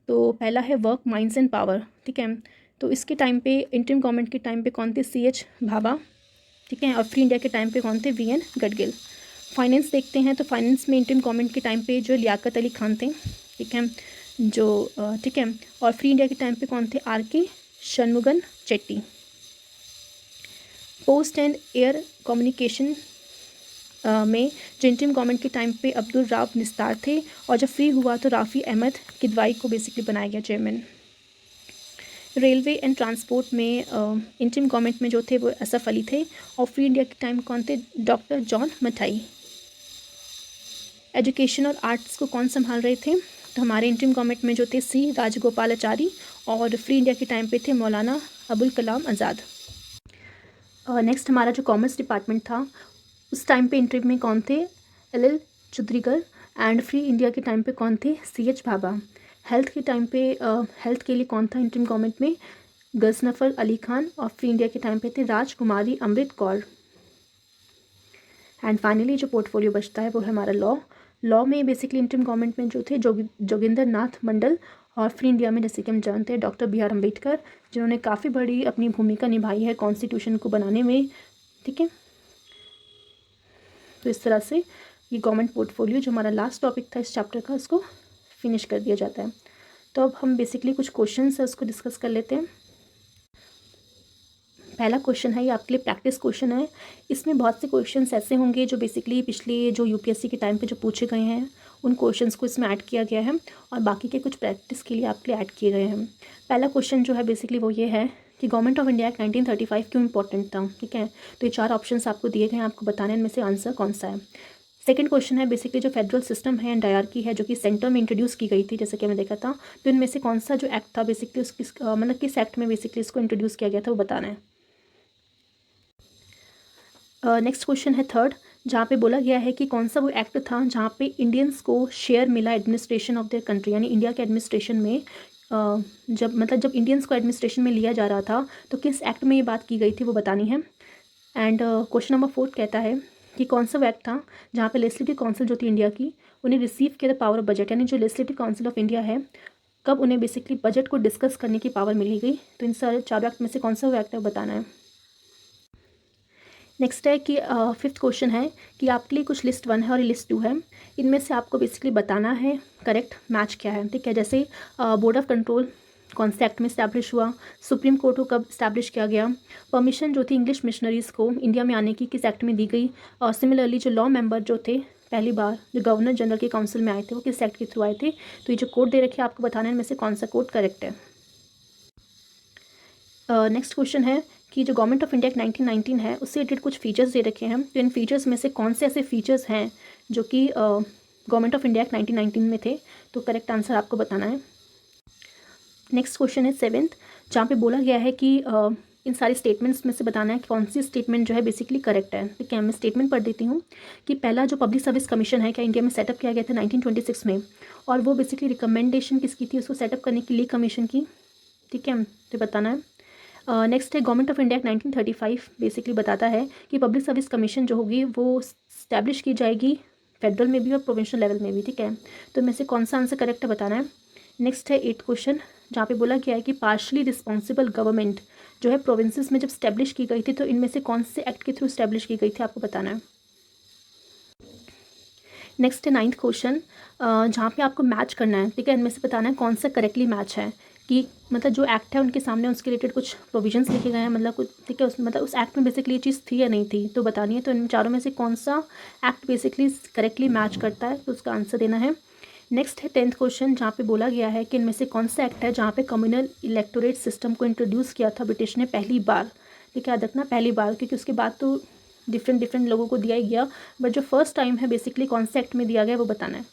तो पहला है वर्क, माइंस एंड पावर, ठीक है। तो इसके टाइम पे इंटरिम गवर्नमेंट के टाइम पे कौन थे? CH भाभा, ठीक है। और फ्री इंडिया के टाइम पे कौन थे? VN गडगिल। फाइनेंस देखते हैं तो फाइनेंस में इंटरिम गवर्नमेंट के टाइम पे जो लियाकत अली खान थे, ठीक है, जो ठीक है। और फ्री इंडिया के टाइम पे कौन थे? RK Shanmukham Chetty. Post and air communication में जो इंटरिम गवर्नमेंट के टाइम पे अब्दुल राव निस्तार थे, और जब फ्री हुआ तो राफ़ी अहमद किदवाई को बेसिकली बनाया गया चेयरमैन। रेलवे एंड ट्रांसपोर्ट में इंटरिम गवर्नमेंट में जो थे वो असफ अली थे, और फ्री इंडिया के टाइम कौन थे? Doctor John Mathai. एजुकेशन और आर्ट्स को कौन संभाल रहे थे? तो हमारे इंटरिम गवर्नमेंट में जो थे C राजगोपालाचारी, और फ्री इंडिया के टाइम पे थे मौलाना अबुल कलाम आज़ाद। नेक्स्ट हमारा जो कॉमर्स डिपार्टमेंट था उस टाइम पे इंटरिम में कौन थे? LL चुद्रीकर। एंड फ्री इंडिया के टाइम पे कौन थे? CH भाभा। हेल्थ के टाइम पे हेल्थ के लिए कौन था इंटरिम गवर्नमेंट में? गजनफर अली खान। और फ्री इंडिया के टाइम पे थे राजकुमारी अमृत कौर। एंड फाइनली जो पोर्टफोलियो बचता है वो है हमारा लॉ में बेसिकली इंटरिम गवर्नमेंट में जो थे जोगिंदर नाथ मंडल, और फ्री इंडिया में जैसे कि हम जानते हैं डॉक्टर बी आर अम्बेडकर, जिन्होंने काफ़ी बड़ी अपनी भूमिका निभाई है कॉन्स्टिट्यूशन को बनाने में, ठीक है। तो इस तरह से ये गवर्नमेंट पोर्टफोलियो जो हमारा लास्ट टॉपिक था इस चैप्टर का, उसको फिनिश कर दिया जाता है। तो अब हम बेसिकली कुछ क्वेश्चन है उसको डिस्कस कर लेते हैं। पहला क्वेश्चन है, ये आपके लिए प्रैक्टिस क्वेश्चन है। इसमें बहुत से क्वेश्चंस ऐसे होंगे जो बेसिकली पिछले जो यूपीएससी के टाइम पे जो पूछे गए हैं उन क्वेश्चंस को इसमें ऐड किया गया है, और बाकी के कुछ प्रैक्टिस के लिए आपके लिए ऐड किए गए हैं। पहला क्वेश्चन जो है बेसिकली वो ये है कि गवर्नमेंट ऑफ इंडिया एक्ट 1935 क्यों इंपॉर्टेंट था, ठीक है। तो ये 4 ऑप्शन आपको दिए गए हैं, आपको बताना है इनमें से आंसर कौन सा है। सेकंड क्वेश्चन है बेसिकली जो फेडरल सिस्टम है एंड डायरकी है जो कि सेंटर में इंट्रोड्यूस की गई थी, जैसे कि हमने देखा था, तो इनमें से कौन सा जो एक्ट था बेसिकली मतलब किस एक्ट में बेसिकली इसको इंट्रोड्यूस किया गया था वो बताना है। नेक्स्ट क्वेश्चन है थर्ड, जहाँ पे बोला गया है कि कौन सा वो एक्ट था जहाँ पे इंडियंस को शेयर मिला एडमिनिस्ट्रेशन ऑफ देयर कंट्री, यानी इंडिया के एडमिनिस्ट्रेशन में जब इंडियंस को एडमिनिस्ट्रेशन में लिया जा रहा था तो किस एक्ट में ये बात की गई थी वो बतानी है। एंड क्वेश्चन नंबर 4 कहता है कि कौन सा वो एक्ट था जहाँ पे लेजिस्लेटिव काउंसिल जो थी इंडिया की उन्हें रिसीव किया द पावर ऑफ बजट, यानी जो लेजिस्लेटिव काउंसिल ऑफ इंडिया है कब उन्हें बेसिकली बजट को डिस्कस करने की पावर मिली गई। तो इन सारे 4 एक्ट में से कौन सा वो एक्ट है वो बताना है। नेक्स्ट है कि फिफ्थ क्वेश्चन है कि आपके लिए कुछ लिस्ट 1 है और लिस्ट 2 है, इनमें से आपको बेसिकली बताना है करेक्ट मैच क्या है, ठीक है। जैसे बोर्ड ऑफ कंट्रोल कौन से एक्ट में इस्टेब्लिश हुआ, सुप्रीम कोर्ट को कब इस्टेब्लिश किया गया, परमिशन जो थी इंग्लिश मिशनरीज़ को इंडिया में आने की किस एक्ट में दी गई, और सिमिलरली जो लॉ मेंबर जो थे पहली बार जो गवर्नर जनरल के काउंसिल में आए थे वो किस एक्ट के थ्रू आए थे। तो ये जो कोड दे रखे हैं आपको बताना है इनमें से कौन सा कोड करेक्ट है। नेक्स्ट क्वेश्चन है कि जो गवर्नमेंट ऑफ इंडिया एक्ट 1919 है उससे रिलेटेड कुछ फीचर्स दे रखे हैं, तो इन फीचर्स में से कौन से ऐसे फीचर्स हैं जो कि गवर्नमेंट ऑफ इंडिया एक्ट 1919 में थे। तो करेक्ट आंसर आपको बताना है। नेक्स्ट क्वेश्चन है 7th, जहाँ पे बोला गया है कि इन सारी स्टेटमेंट्स में से बताना है कि कौन सी स्टेटमेंट जो है बेसिकली करेक्ट है। ठीक है, मैं स्टेटमेंट पढ़ देती हूँ कि पहला जो पब्लिक सर्विस कमीशन है क्या इंडिया में सेटअप किया गया था 1926 में, और वो बेसिकली रिकमेंडेशन किसकी थी उसको सेटअप करने के लिए कमीशन की। ठीक है, तो बताना है। नेक्स्ट है गवर्नमेंट ऑफ इंडिया 1935 बेसिकली बताता है कि पब्लिक सर्विस कमीशन जो होगी वो स्टैब्लिश की जाएगी फेडरल में भी और प्रोविंशियल लेवल में भी। ठीक है, तो इनमें से कौन सा आंसर करेक्ट है बताना है। नेक्स्ट है 8th क्वेश्चन, जहाँ पे बोला गया है कि पार्शली रिस्पॉन्सिबल गवर्नमेंट जो है प्रोविंसेस में जब स्टैब्लिश की गई थी तो इनमें से कौन से एक्ट के थ्रू स्टैब्लिश की गई थी आपको बताना है। नेक्स्ट है 9th क्वेश्चन, जहाँ पे आपको मैच करना है। ठीक है, इनमें से बताना है कौन सा करेक्टली मैच है कि मतलब जो एक्ट है उनके सामने उसके रिलेटेड कुछ प्रोविजंस लिखे गए हैं, मतलब कुछ ठीक है उस एक्ट में बेसिकली ये चीज़ थी या नहीं थी तो बतानी है। तो इन चारों में से कौन सा एक्ट बेसिकली करेक्टली मैच करता है तो उसका आंसर देना है। नेक्स्ट है 10th क्वेश्चन, जहाँ पे बोला गया है कि इनमें से कौन सा एक्ट है जहाँ पे कम्युनल इलेक्टोरेट सिस्टम को इंट्रोड्यूस किया था ब्रिटिश ने पहली बार। ठीक है, याद रखना पहली बार, क्योंकि उसके बाद तो डिफरेंट लोगों को दिया ही गया, बट जो फर्स्ट टाइम है बेसिकली कौन से एक्ट में दिया गया वो बताना है।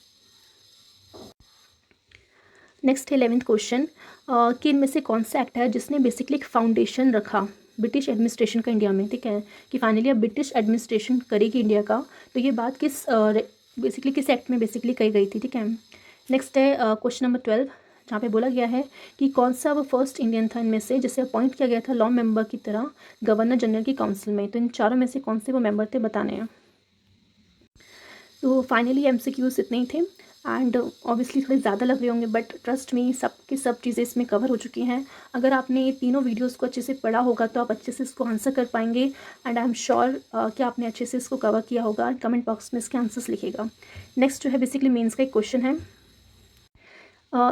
नेक्स्ट है 11th क्वेश्चन, कि इनमें से कौन सा एक्ट है जिसने बेसिकली एक फाउंडेशन रखा ब्रिटिश एडमिनिस्ट्रेशन का इंडिया में। ठीक है, कि फाइनली अब ब्रिटिश एडमिनिस्ट्रेशन करेगी इंडिया का, तो ये बात बेसिकली किस एक्ट में बेसिकली कही गई थी। ठीक है, नेक्स्ट है क्वेश्चन नंबर 12, जहाँ पे बोला गया है कि कौन सा वो फर्स्ट इंडियन था इनमें से जिसे अपॉइंट किया गया था लॉ मेंबर की तरह गवर्नर जनरल की काउंसिल में। तो इन चारों में से कौन से वो मेंबर थे बताने हैं। तो फाइनली MCQs इतने ही थे एंड ऑब्वियसली थोड़े ज़्यादा लग रहे होंगे, बट ट्रस्ट मी सब चीज़ें इसमें कवर हो चुकी हैं। अगर आपने ये तीनों वीडियोस को अच्छे से पढ़ा होगा तो आप अच्छे से इसको आंसर कर पाएंगे, एंड आई एम श्योर कि आपने अच्छे से इसको कवर किया होगा। कमेंट बॉक्स में इसके आंसर्स लिखिएगा। नेक्स्ट जो है बेसिकली मेंस का एक क्वेश्चन है।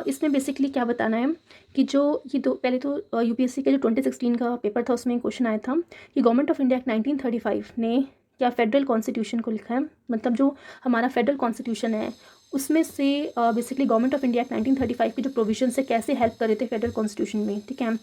इसमें बेसिकली क्या बताना है कि जो ये दो पहले तो UPSC का जो 2016 का पेपर था उसमें क्वेश्चन आया था कि गवर्नमेंट ऑफ इंडिया 1935 ने क्या फेडरल कॉन्स्टिट्यूशन को लिखा है, मतलब जो हमारा फेडरल कॉन्स्टिट्यूशन है उसमें से बेसिकली गवर्नमेंट ऑफ इंडिया 1935 के जो प्रोविजन से कैसे हेल्प कर रहे थे फेडरल कॉन्स्टिट्यूशन में। ठीक है,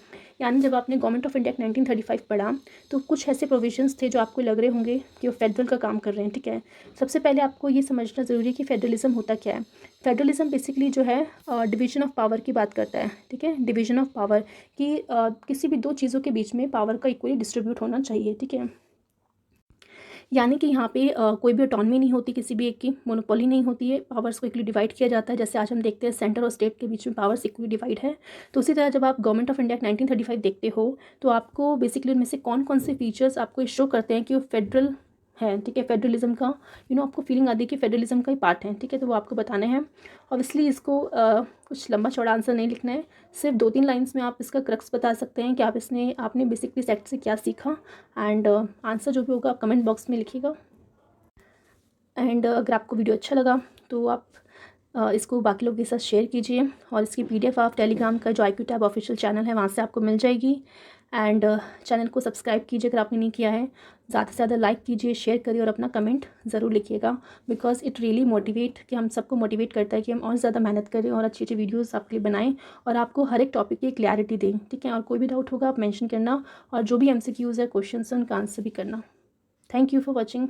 यानी जब आपने गवर्नमेंट ऑफ इंडिया 1935 पढ़ा तो कुछ ऐसे प्रोविजंस थे जो आपको लग रहे होंगे कि वो फेडरल का काम कर रहे हैं। ठीक है, सबसे पहले आपको ये समझना ज़रूरी है कि फेडरलिज्म होता क्या है। फेडरलिज्म बेसिकली जो है डिवीजन ऑफ पावर की बात करता है। ठीक है, डिवीजन ऑफ पावर कि किसी भी दो चीज़ों के बीच में पावर का इक्वली डिस्ट्रीब्यूट होना चाहिए। ठीक है, यानी कि यहाँ पे कोई भी ऑटोनमी नहीं होती, किसी भी एक की मोनोपोली नहीं होती है, पावर्स को इक्वली डिवाइड किया जाता है। जैसे आज हम देखते हैं सेंटर और स्टेट के बीच में पावर्स इक्वली डिवाइड है, तो उसी तरह जब आप गवर्नमेंट ऑफ इंडिया 1935 देखते हो तो आपको बेसिकली उनमें से कौन कौन से फीचर्स आपको शो करते हैं कि वो फेडरल है, ठीक है, फेडरलिज्म का आपको फीलिंग आती है कि फेडरलिज्म का ही पार्ट है, ठीक है, तो वो आपको बताने हैं। ऑब्वियसली इसको कुछ लंबा चौड़ा आंसर नहीं लिखना है, सिर्फ 2-3 लाइन्स में आप इसका क्रक्स बता सकते हैं कि आपने बेसिकली सेट से क्या सीखा। एंड आंसर जो भी होगा आप कमेंट बॉक्स में लिखिएगा। एंड अगर आपको वीडियो अच्छा लगा तो आप इसको बाकी लोगों के साथ शेयर कीजिए, और इसकी PDF आप टेलीग्राम का जो IQ टैब ऑफिशियल चैनल है वहाँ से आपको मिल जाएगी। एंड चैनल को सब्सक्राइब कीजिए अगर आपने नहीं किया है, ज़्यादा से ज़्यादा लाइक कीजिए, शेयर करिए और अपना कमेंट ज़रूर लिखिएगा, बिकॉज इट रियली मोटिवेट कि हम सबको मोटिवेट करता है कि हम और ज़्यादा मेहनत करें और अच्छी अच्छी वीडियोज़ आपके लिए बनाएं और आपको हर एक टॉपिक की क्लैरिटी दें, ठीक है। और कोई भी डाउट होगा आप मेंशन करना, और जो भी MCQs है क्वेश्चन है उनका आंसर भी करना। Thank you for watching.